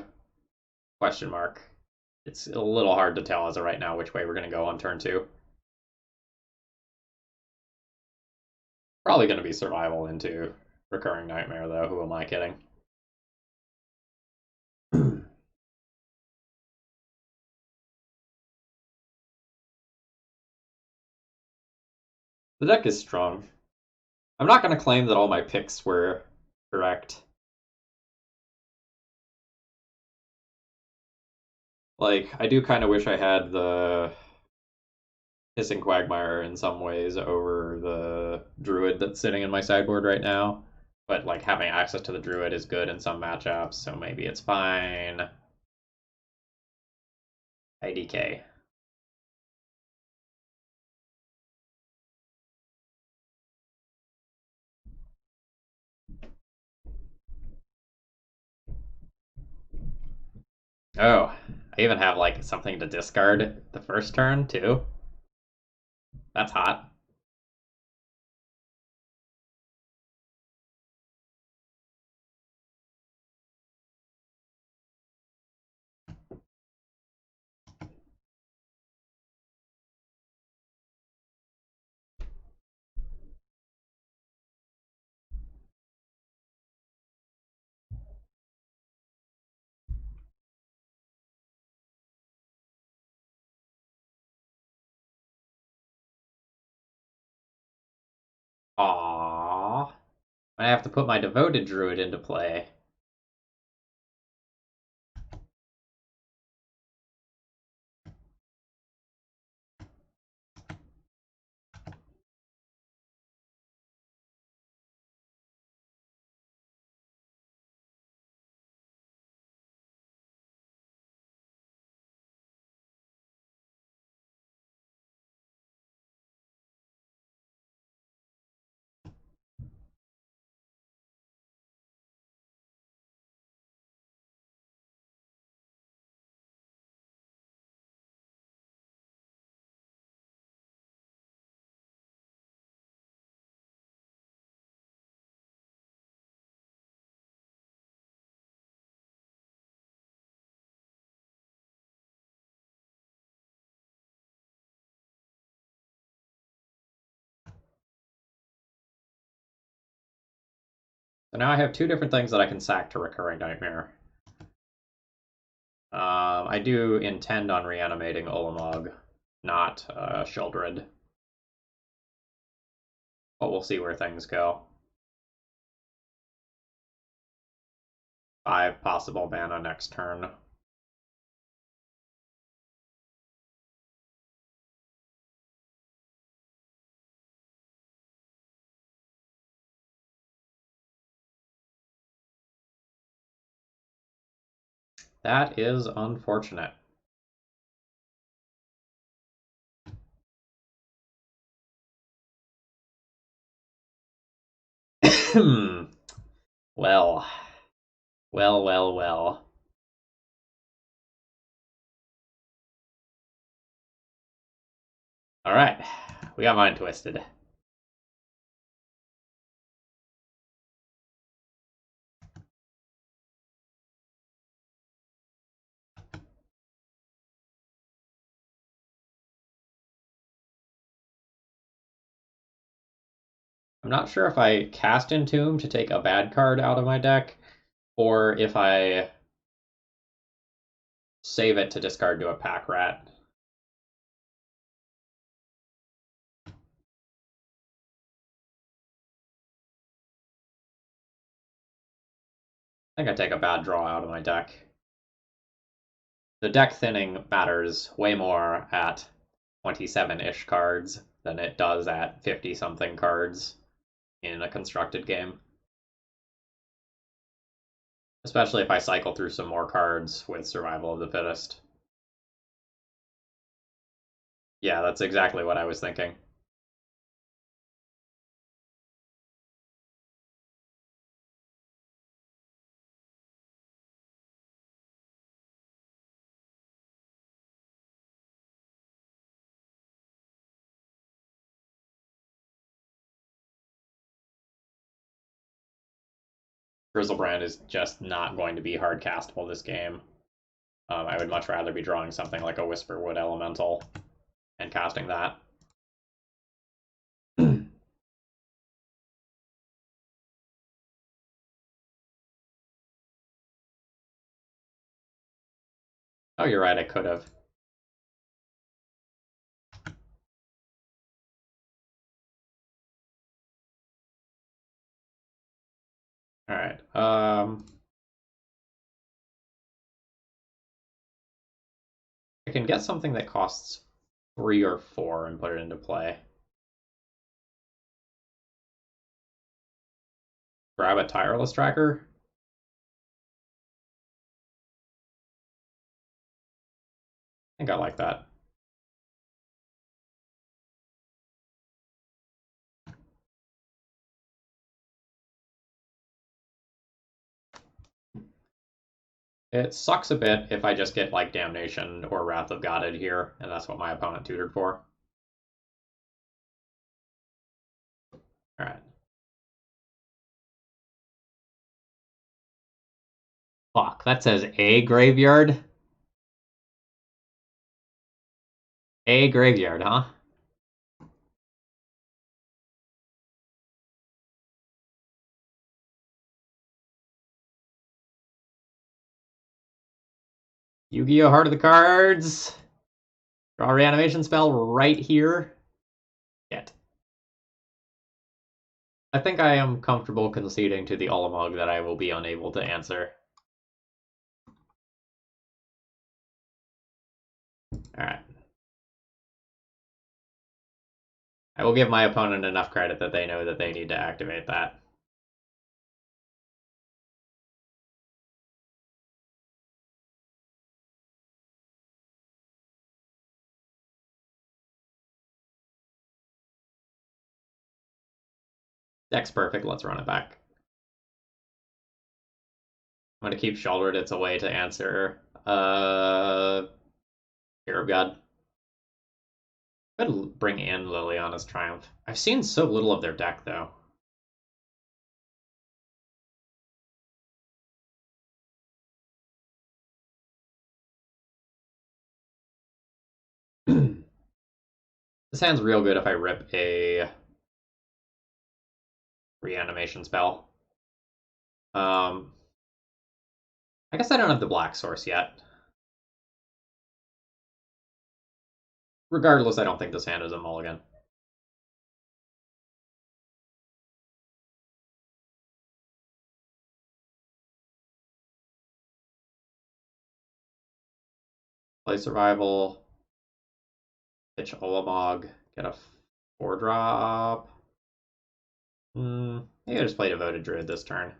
[SPEAKER 1] question mark. It's a little hard to tell as of right now which way we're going to go on turn two. Probably going to be survival into recurring nightmare, though. Who am I kidding? The deck is strong. I'm not going to claim that all my picks were correct. Like, I do kind of wish I had the Hissing Quagmire in some ways over the Druid that's sitting in my sideboard right now. But, like, having access to the Druid is good in some matchups, so maybe it's fine. IDK. Oh, I even have, like, something to discard the first turn, too. That's hot. Aww. I have to put my Devoted Druid into play. So now I have two different things that I can sack to Recurring Nightmare. I do intend on reanimating Ulamog, not Sheoldred. But we'll see where things go. 5 possible mana next turn. That is unfortunate. Well, well. All right, we got Mind Twisted. I'm not sure if I cast Entomb to take a bad card out of my deck, or if I save it to discard to a Pack Rat. I think I take a bad draw out of my deck. The deck thinning matters way more at 27-ish cards than it does at 50-something cards in a constructed game. Especially if I cycle through some more cards with Survival of the Fittest. Yeah, that's exactly what I was thinking. Grizzlebrand is just not going to be hard castable this game. I would much rather be drawing something like a Whisperwood Elemental and casting that. Oh, you're right, I could have. Alright, I can get something that costs 3 or 4 and put it into play. Grab a Tireless Tracker. I think I like that. It sucks a bit if I just get like Damnation or Wrath of Godhead here, and that's what my opponent tutored for. Alright. Fuck, that says a graveyard? A graveyard, huh? Yu-Gi-Oh! Heart of the Cards! Draw a reanimation spell right here. Yet. I think I am comfortable conceding to the Ulamog that I will be unable to answer. Alright. I will give my opponent enough credit that they know that they need to activate that. Deck's perfect, let's run it back. I'm gonna keep Sheoldred, it's a way to answer Hero of God. Could bring in Liliana's Triumph. I've seen so little of their deck, though. This hand's real good if I rip a reanimation spell. I guess I don't have the black source yet. Regardless, I don't think this hand is a mulligan. Play Survival. Pitch Olamog. Get a 4-drop. Maybe I just play Devoted Druid this turn.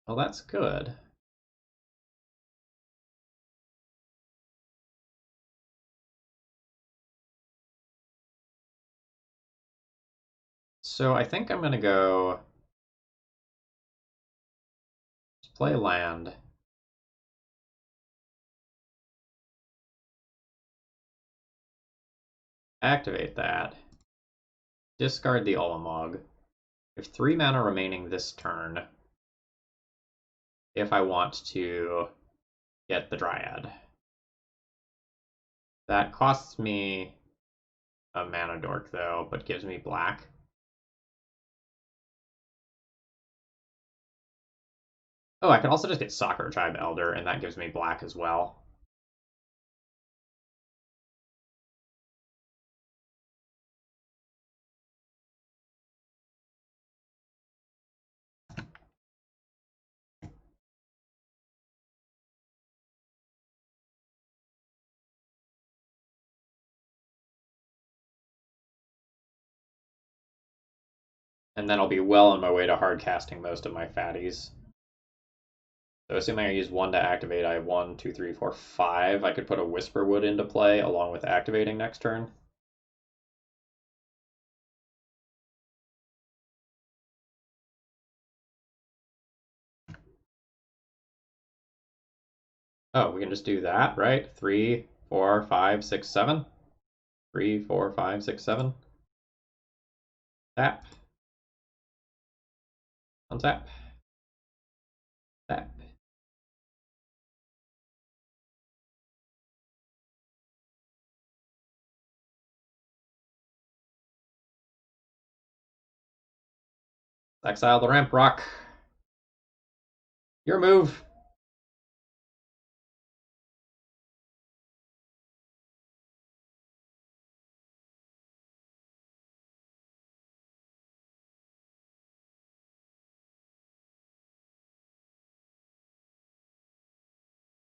[SPEAKER 1] Well, that's good. So I think I'm going to go play land. Activate that. Discard the Ulamog. I have 3 mana remaining this turn if I want to get the Dryad. That costs me a mana dork, though, but gives me black. Oh, I can also just get Soccer Tribe Elder, and that gives me black as well. And then I'll be well on my way to hard casting most of my fatties. So assuming I use 1 to activate, I have 1, 2, 3, 4, 5. I could put a Whisperwood into play along with activating next turn. Oh, we can just do that, right? 3, 4, 5, 6, 7. 3, 4, 5, 6, 7. Tap. Untap. Tap. Exile the ramp rock. Your move.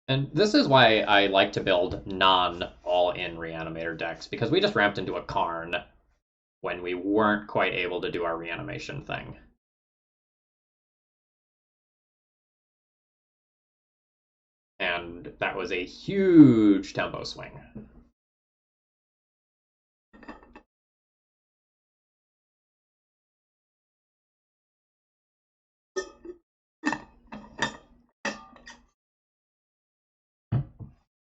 [SPEAKER 1] And this is why I like to build non all-in reanimator decks, because we just ramped into a Karn when we weren't quite able to do our reanimation thing. And that was a huge tempo swing.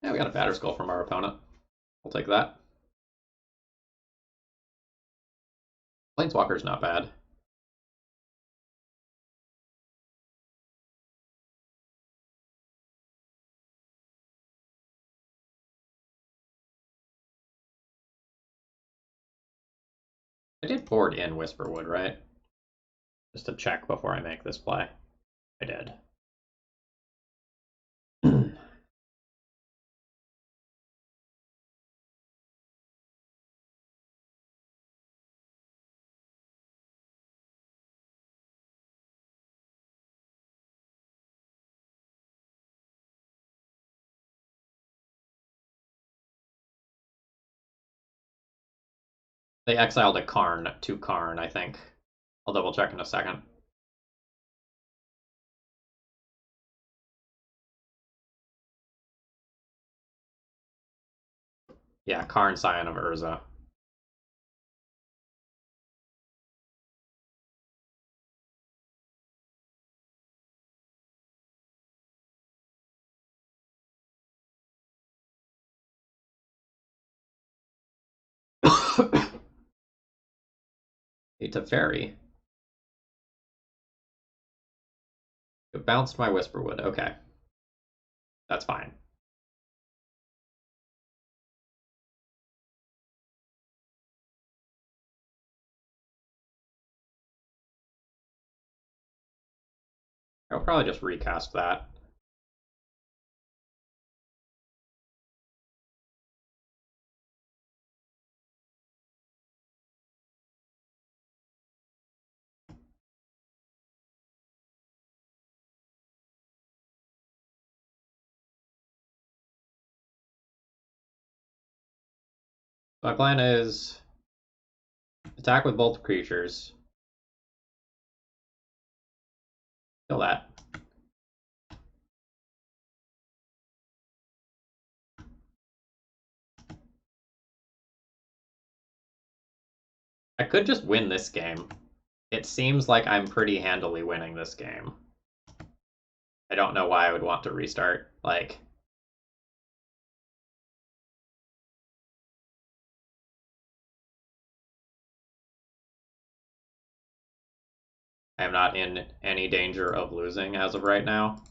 [SPEAKER 1] Yeah, we got a batter skull from our opponent. We'll take that. Planeswalker's not bad. I did board in Whisperwood, right? Just to check before I make this play. I did. They exiled a Karn to Karn, I think. I'll double check in a second. Yeah, Karn Scion of Urza. Need to Fairy. It bounced my Whisperwood. Okay. That's fine. I'll probably just recast that. So my plan is attack with both creatures. Kill that. I could just win this game. It seems like I'm pretty handily winning this game. I don't know why I would want to restart. Like, I am not in any danger of losing as of right now.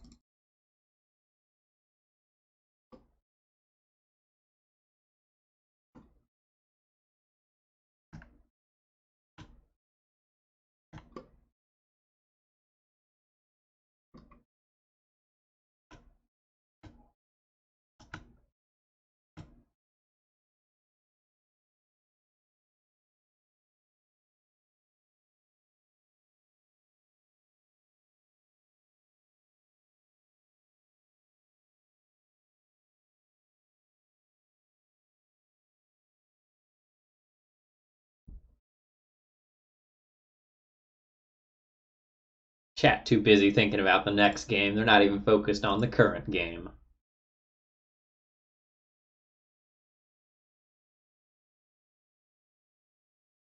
[SPEAKER 1] Chat too busy thinking about the next game. They're not even focused on the current game.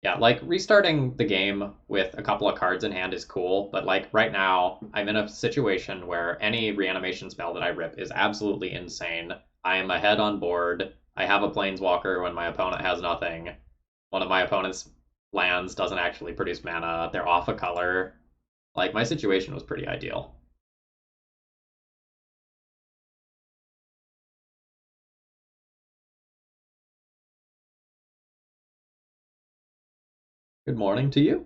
[SPEAKER 1] Yeah, like restarting the game with a couple of cards in hand is cool, but like right now, I'm in a situation where any reanimation spell that I rip is absolutely insane. I am ahead on board. I have a planeswalker when my opponent has nothing. One of my opponent's lands doesn't actually produce mana. They're off a color. Like my situation was pretty ideal. Good morning to you.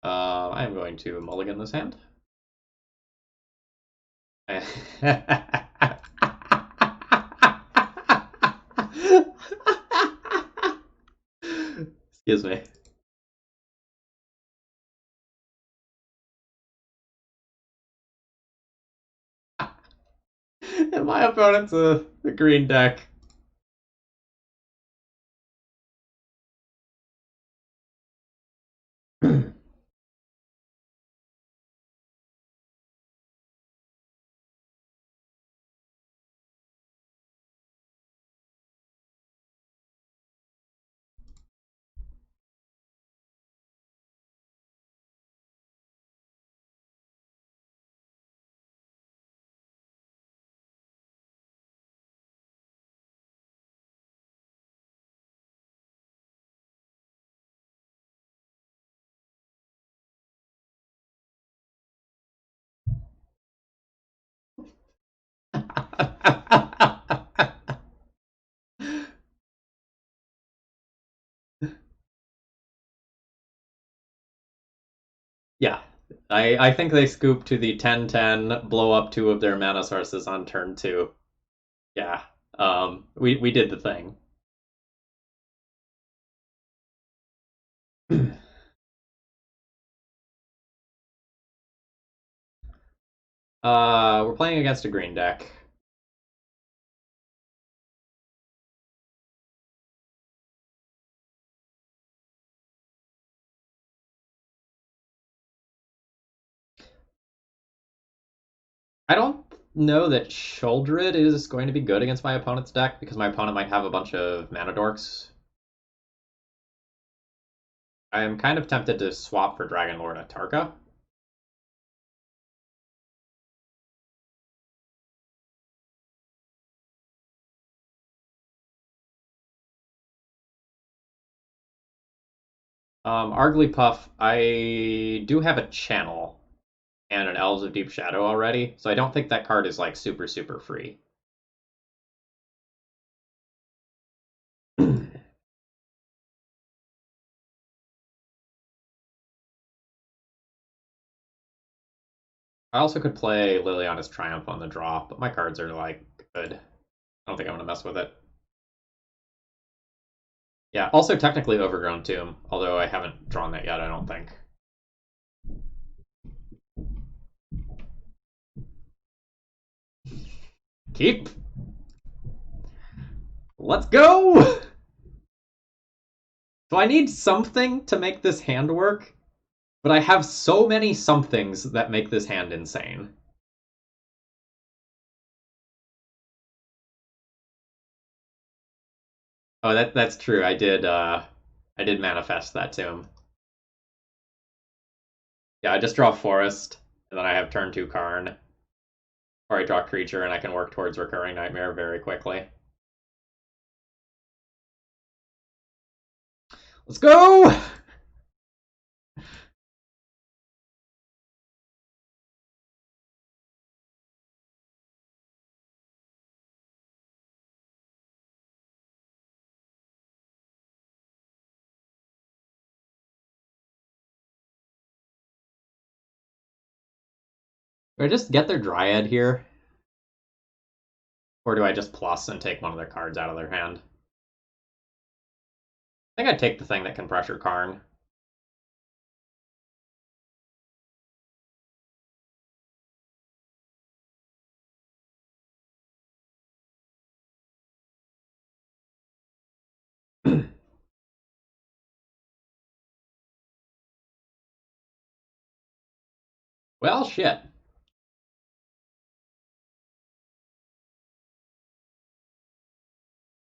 [SPEAKER 1] I am going to mulligan this hand. Excuse me. And my opponent's a green deck. Yeah. I think they scoop to the 10-10, blow up two of their mana sources on turn two. Yeah. We did the thing. We're playing against a green deck. I don't know that Sheoldred is going to be good against my opponent's deck because my opponent might have a bunch of mana dorks. I am kind of tempted to swap for Dragon Lord Atarka. Arglypuff, I do have a channel and an Elves of Deep Shadow already, so I don't think that card is like super, super free. I also could play Liliana's Triumph on the draw, but my cards are like good. I don't think I'm gonna mess with it. Yeah, also technically Overgrown Tomb, although I haven't drawn that yet, I don't think. Keep. Let's go! So I need something to make this hand work, but I have so many somethings that make this hand insane. Oh, that's true. I did manifest that tomb. Yeah, I just draw Forest, and then I have turn two Karn, or I draw Creature, and I can work towards Recurring Nightmare very quickly. Let's go! Do I just get their Dryad here? Or do I just plus and take one of their cards out of their hand? I think I'd take the thing that can pressure Karn. Well, shit.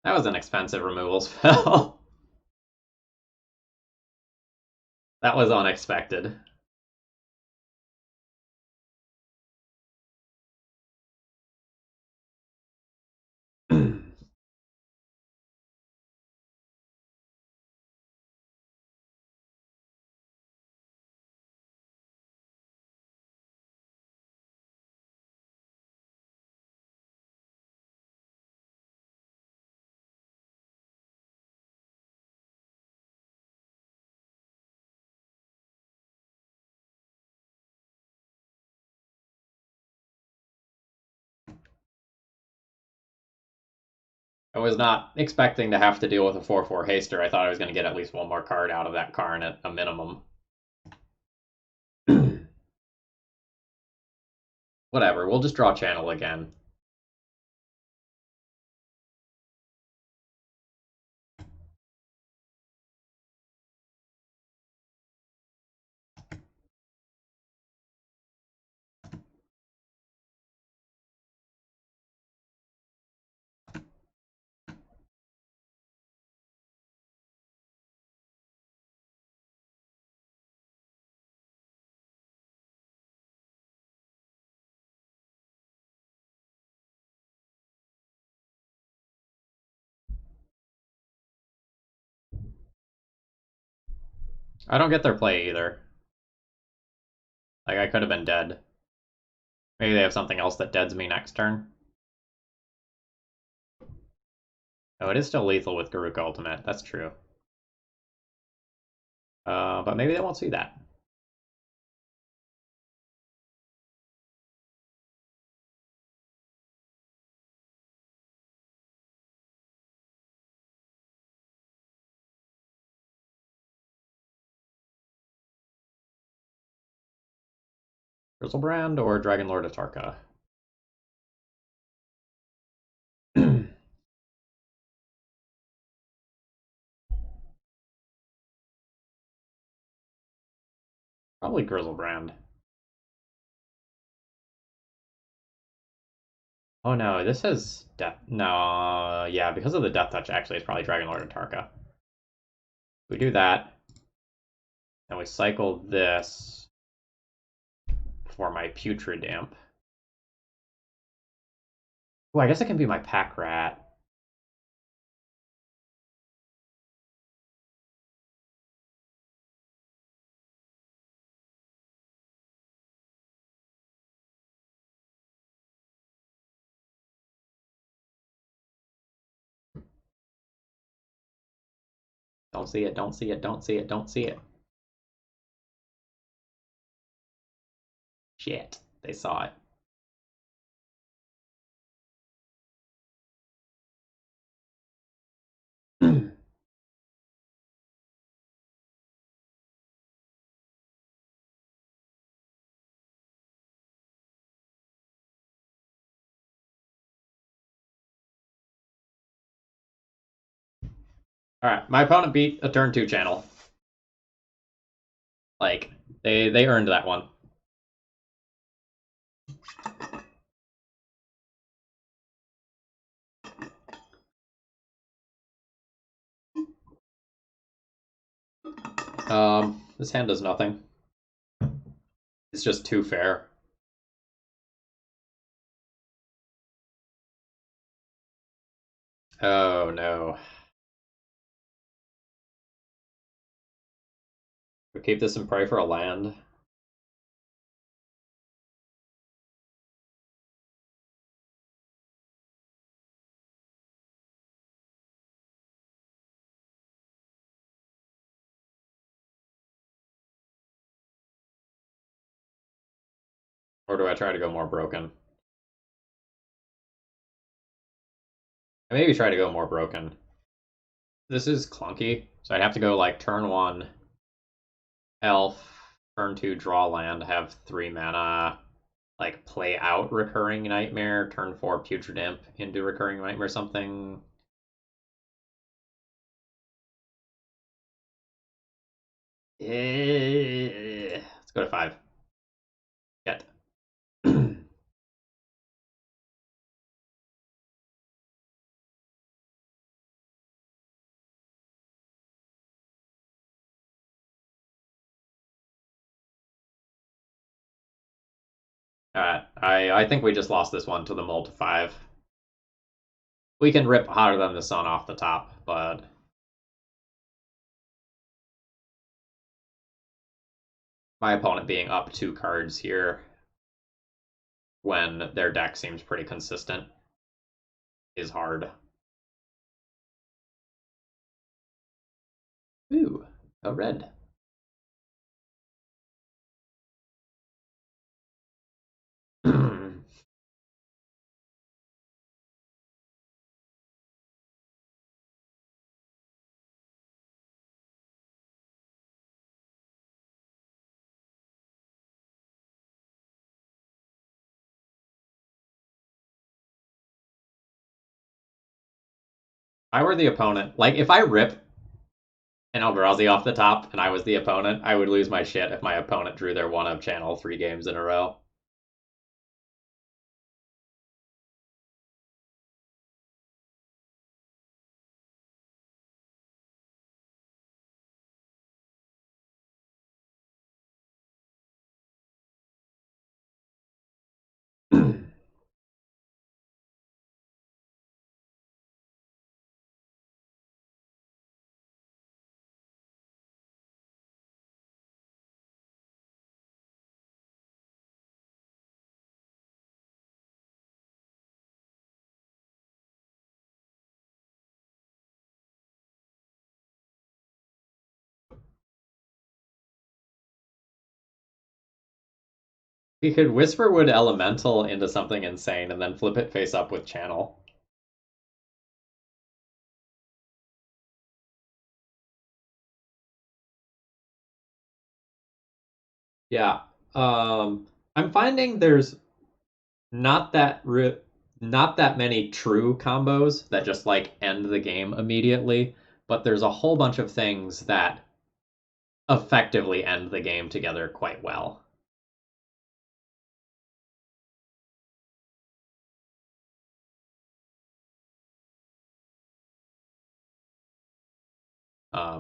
[SPEAKER 1] That was an expensive removal spell. That was unexpected. I was not expecting to have to deal with a 4/4 haster. I thought I was going to get at least one more card out of that Karn at a minimum. Whatever, we'll just draw channel again. I don't get their play either. Like, I could have been dead. Maybe they have something else that deads me next turn. Oh, it is still lethal with Garuka Ultimate. That's true. But maybe they won't see that. Grizzlebrand or Dragon Lord of Tarka? Probably Grizzlebrand. Oh no, this has death. No, yeah, because of the death touch, actually, it's probably Dragon Lord of Tarka. We do that, and we cycle this for my Putrid Imp. Oh, I guess it can be my Pack Rat. Don't see it, don't see it, don't see it, don't see it. Shit, they saw it. Alright, my opponent beat a turn 2 channel. Like, they earned that one. This hand does nothing. It's just too fair. Oh no. We keep this and pray for a land. Or do I try to go more broken? I maybe try to go more broken. This is clunky, so I'd have to go like turn 1, elf, turn 2, draw land, have 3 mana, like play out Recurring Nightmare, turn 4, Putrid Imp into Recurring Nightmare something. Let's go to 5. Get. Alright, I think we just lost this one to the mole to 5. We can rip hotter than the sun off the top, but my opponent being up 2 cards here when their deck seems pretty consistent is hard. Ooh, a red. I were the opponent, like if I rip an Eldrazi off the top and I was the opponent, I would lose my shit if my opponent drew their one of channel 3 games in a row. He could Whisperwood Elemental into something insane and then flip it face up with channel. Yeah. I'm finding there's not that not that many true combos that just like end the game immediately, but there's a whole bunch of things that effectively end the game together quite well.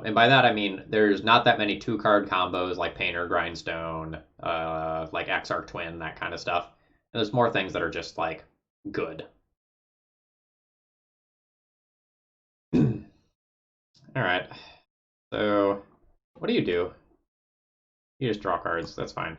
[SPEAKER 1] And by that I mean there's not that many 2 card combos like Painter Grindstone, like Exarch Twin, that kind of stuff. And there's more things that are just like good. All right. So, what do you do? You just draw cards. That's fine.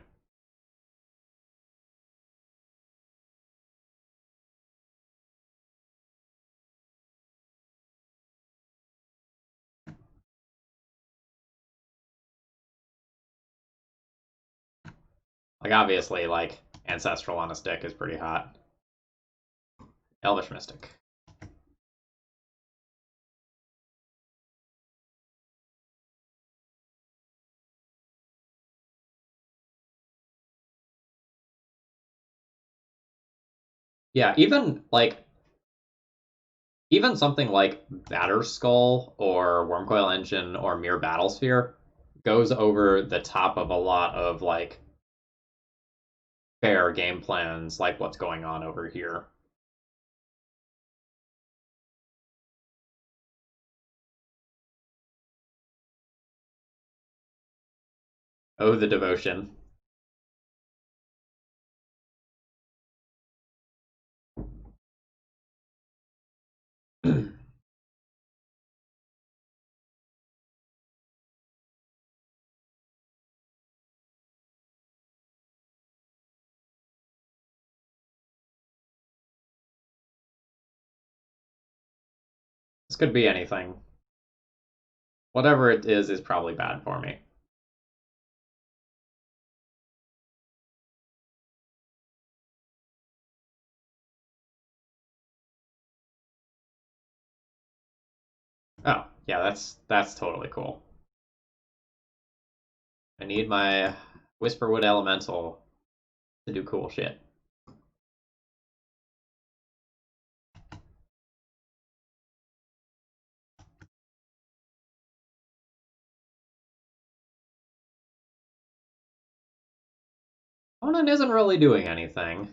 [SPEAKER 1] Like obviously, like Ancestral on a stick is pretty hot. Elvish Mystic. Yeah, even something like Batterskull or Wormcoil Engine or Mere Battlesphere goes over the top of a lot of like fair game plans like what's going on over here. Oh, the devotion. This could be anything. Whatever it is probably bad for me. Oh, yeah, that's totally cool. I need my Whisperwood Elemental to do cool shit. Opponent isn't really doing anything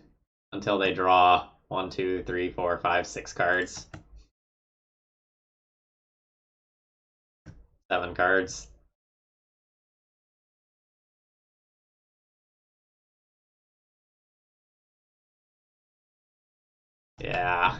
[SPEAKER 1] until they draw 1, 2, 3, 4, 5, 6 cards. 7 cards. Yeah.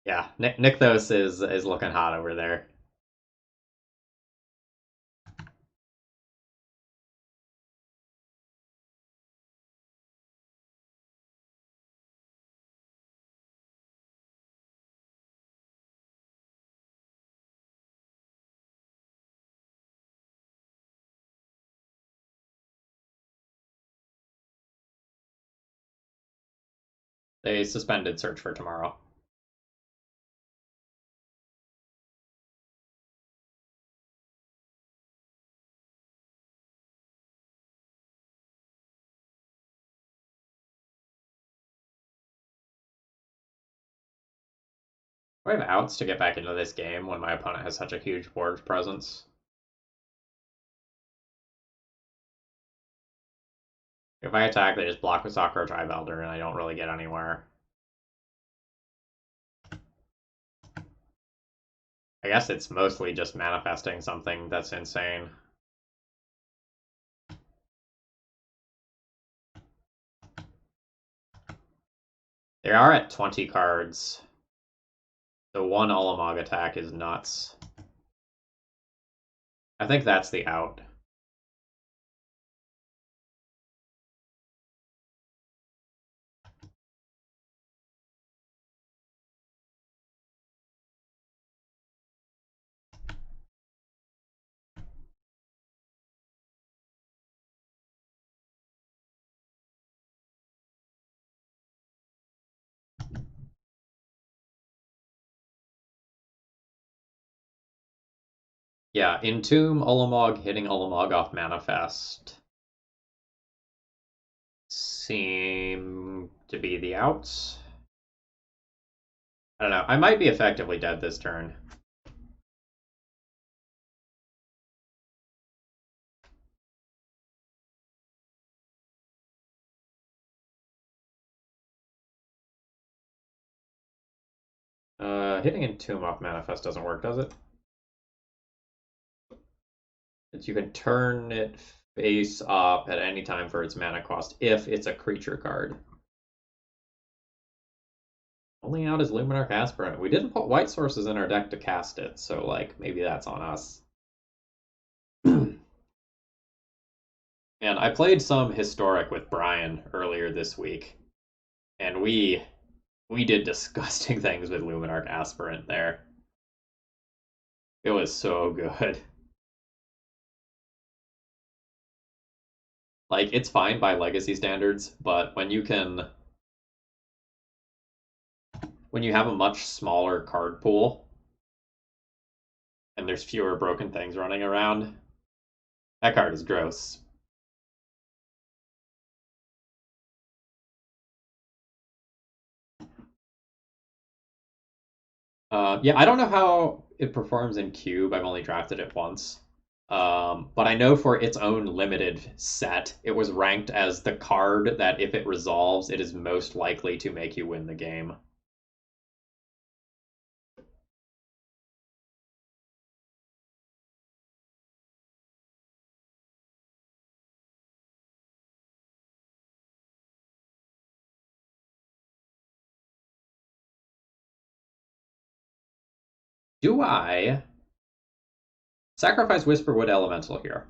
[SPEAKER 1] Yeah, Nykthos is looking hot over there. They suspended search for tomorrow. Do I have outs to get back into this game when my opponent has such a huge board presence? If I attack, they just block with Sakura Tribe Elder, and I don't really get anywhere. I guess it's mostly just manifesting something that's insane. They are at 20 cards. So one Ulamog attack is nuts. I think that's the out. Yeah, Entomb Ulamog hitting Ulamog off Manifest seem to be the outs. I don't know. I might be effectively dead this turn. Hitting Entomb off Manifest doesn't work, does it? You can turn it face up at any time for its mana cost if it's a creature card. Only out is Luminarch Aspirant. We didn't put white sources in our deck to cast it, so like maybe that's on us. And I played some Historic with Brian earlier this week, and we did disgusting things with Luminarch Aspirant there. It was so good. Like it's fine by legacy standards, but when you have a much smaller card pool and there's fewer broken things running around, that card is gross. Yeah, I don't know how it performs in Cube. I've only drafted it once. But I know for its own limited set, it was ranked as the card that if it resolves, it is most likely to make you win the game. Do I sacrifice Whisperwood Elemental here?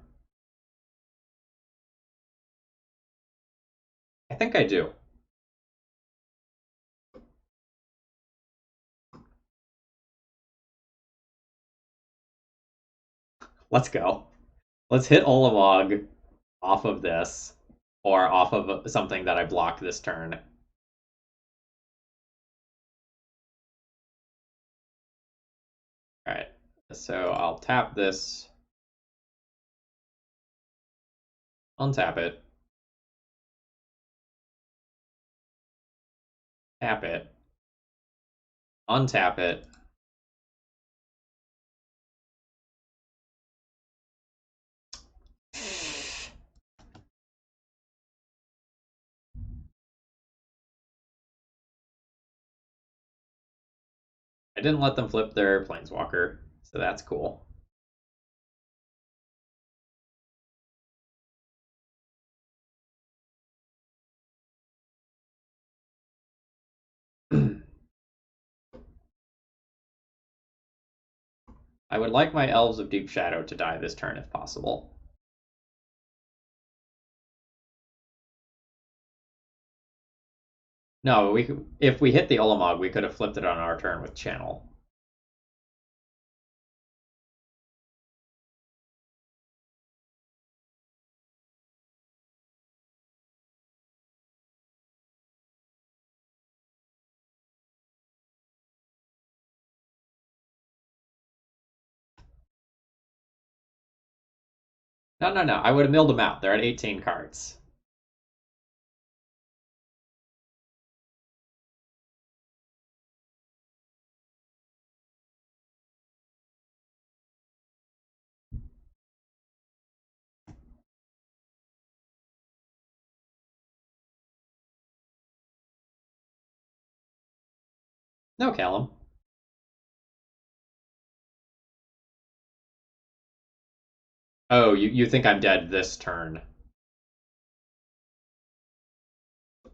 [SPEAKER 1] I think I do. Let's go. Let's hit Olimog off of this, or off of something that I blocked this turn. Alright, so I'll tap this, untap it, tap it, untap it, I didn't let them flip their Planeswalker, so that's cool. I would like my Elves of Deep Shadow to die this turn if possible. No, if we hit the Ulamog, we could have flipped it on our turn with Channel. No, no, no. I would have milled them out. They're at 18 cards. No, Callum. Oh, you think I'm dead this turn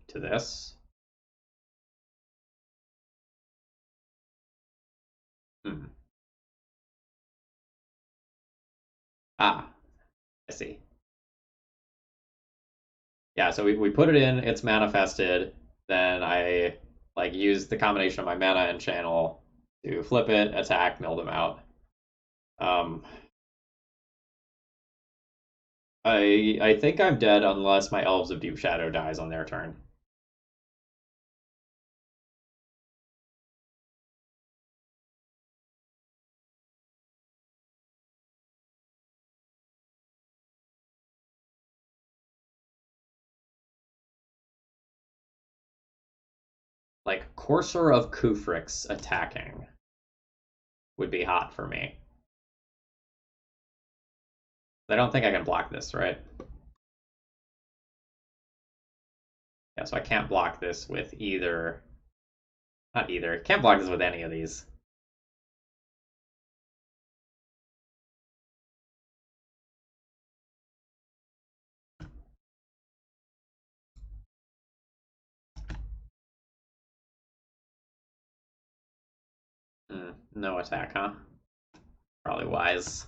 [SPEAKER 1] to this? Hmm. Ah, I see. Yeah, so we put it in, it's manifested, then I like use the combination of my mana and channel to flip it, attack, mill them out. Um, I think I'm dead unless my Elves of Deep Shadow dies on their turn. Like Courser of Kufrix attacking would be hot for me. I don't think I can block this, right? Yeah, so I can't block this with either. Not either. Can't block this with any of these. No attack, huh? Probably wise.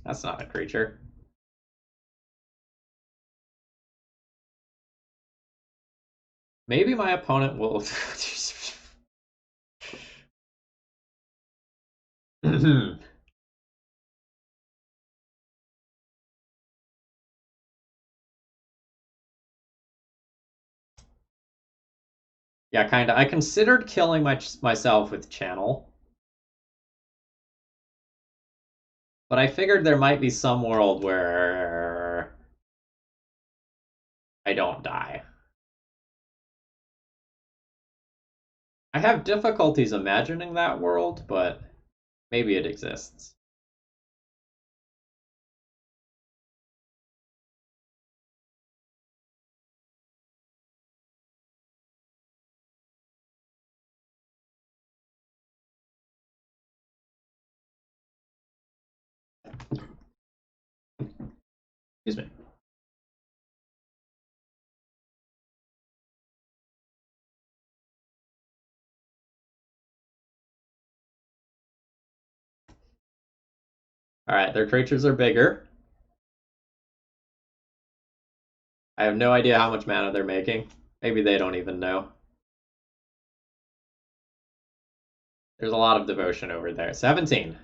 [SPEAKER 1] That's not a creature. Maybe my opponent will. Yeah, kind of. I considered killing myself with Channel, but I figured there might be some world where I don't die. I have difficulties imagining that world, but maybe it exists. Excuse me. All right, their creatures are bigger. I have no idea how much mana they're making. Maybe they don't even know. There's a lot of devotion over there. 17.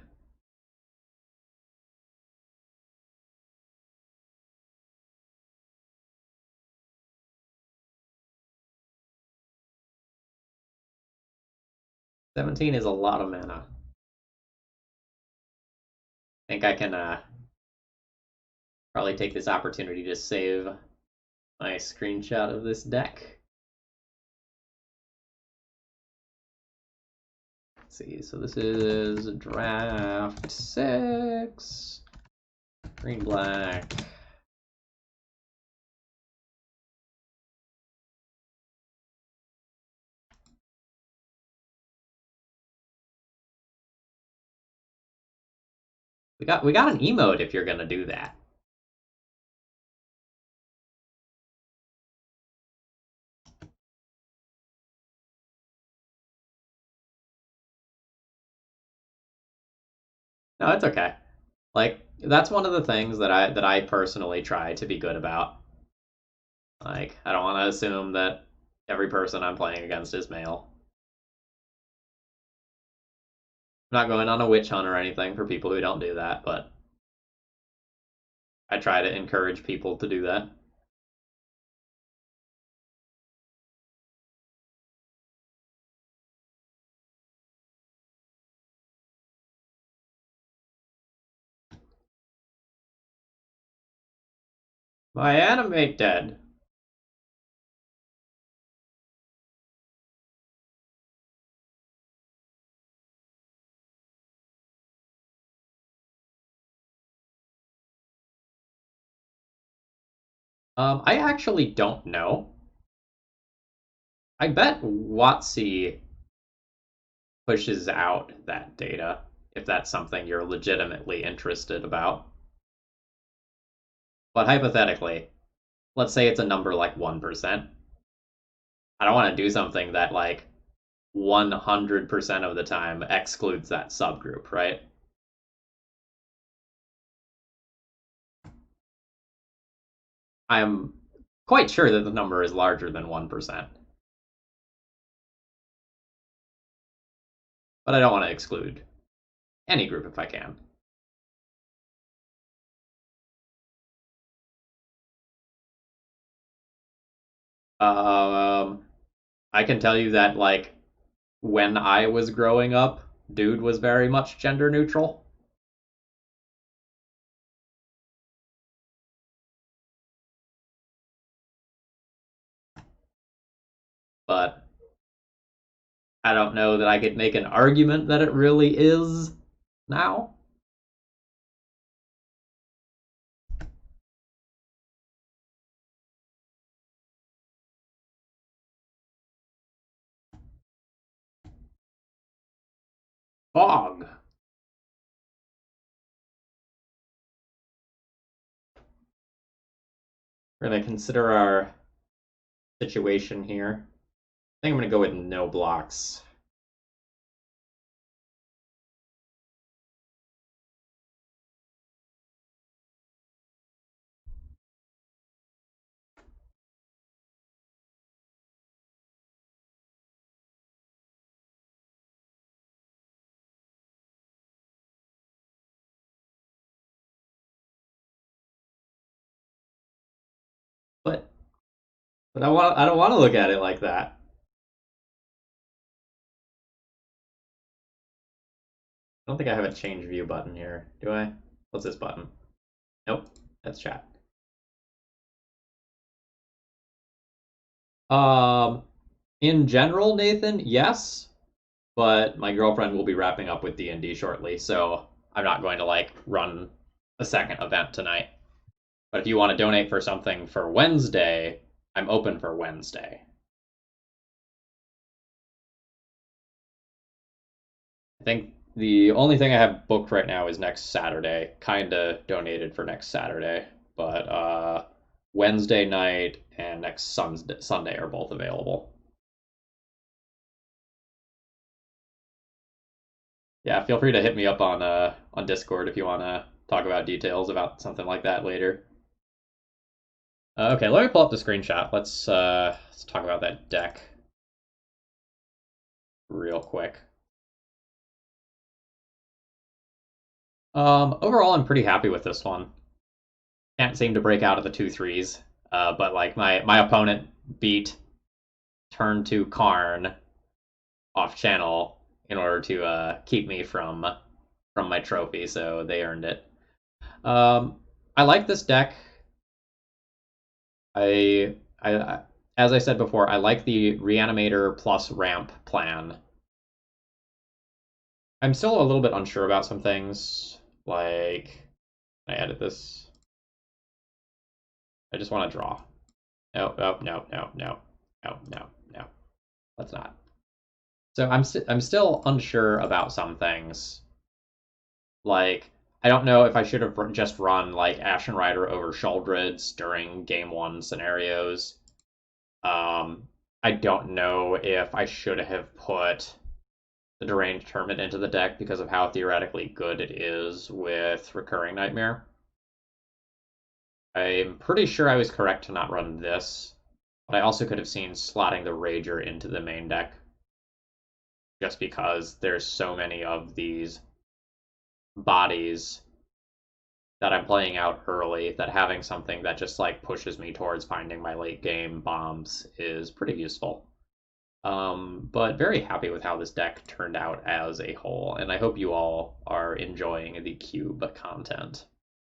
[SPEAKER 1] 17 is a lot of mana. I think I can probably take this opportunity to save my screenshot of this deck. Let's see, so this is draft 6, green black. We got an emote if you're gonna do that. No, it's okay. Like that's one of the things that I personally try to be good about. Like I don't want to assume that every person I'm playing against is male. I'm not going on a witch hunt or anything for people who don't do that, but I try to encourage people to do that. My animate dead. I actually don't know. I bet WotC pushes out that data if that's something you're legitimately interested about. But hypothetically, let's say it's a number like 1%. I don't want to do something that like 100% of the time excludes that subgroup, right? I'm quite sure that the number is larger than 1%, but I don't want to exclude any group if I can. Um, I can tell you that like when I was growing up, dude was very much gender neutral. But I don't know that I could make an argument that it really is now. Fog. We're gonna consider our situation here. I think I'm gonna go with no blocks. But I don't want to look at it like that. I don't think I have a change view button here. Do I? What's this button? Nope. That's chat. Um in general, Nathan, yes, but my girlfriend will be wrapping up with D&D shortly, so I'm not going to like run a second event tonight. But if you want to donate for something for Wednesday, I'm open for Wednesday. I think the only thing I have booked right now is next Saturday. Kinda donated for next Saturday, but Wednesday night and next Sunday are both available. Yeah, feel free to hit me up on Discord if you want to talk about details about something like that later. Okay, let me pull up the screenshot. Let's talk about that deck real quick. Overall, I'm pretty happy with this one. Can't seem to break out of the 2/3s, but like my opponent beat turn 2 Karn off channel in order to keep me from my trophy, so they earned it. Um, I like this deck. I as I said before, I like the Reanimator plus ramp plan. I'm still a little bit unsure about some things. Like, can I edit this? I just want to draw. No, no, no, no, no, no, no, no. Let's not. So I'm still unsure about some things. Like, I don't know if I should have just run like Ashen Rider over Shouldreds during game one scenarios. Um, I don't know if I should have put the Deranged Hermit into the deck because of how theoretically good it is with Recurring Nightmare. I'm pretty sure I was correct to not run this, but I also could have seen slotting the Rager into the main deck just because there's so many of these bodies that I'm playing out early that having something that just like pushes me towards finding my late game bombs is pretty useful. But very happy with how this deck turned out as a whole, and I hope you all are enjoying the cube content.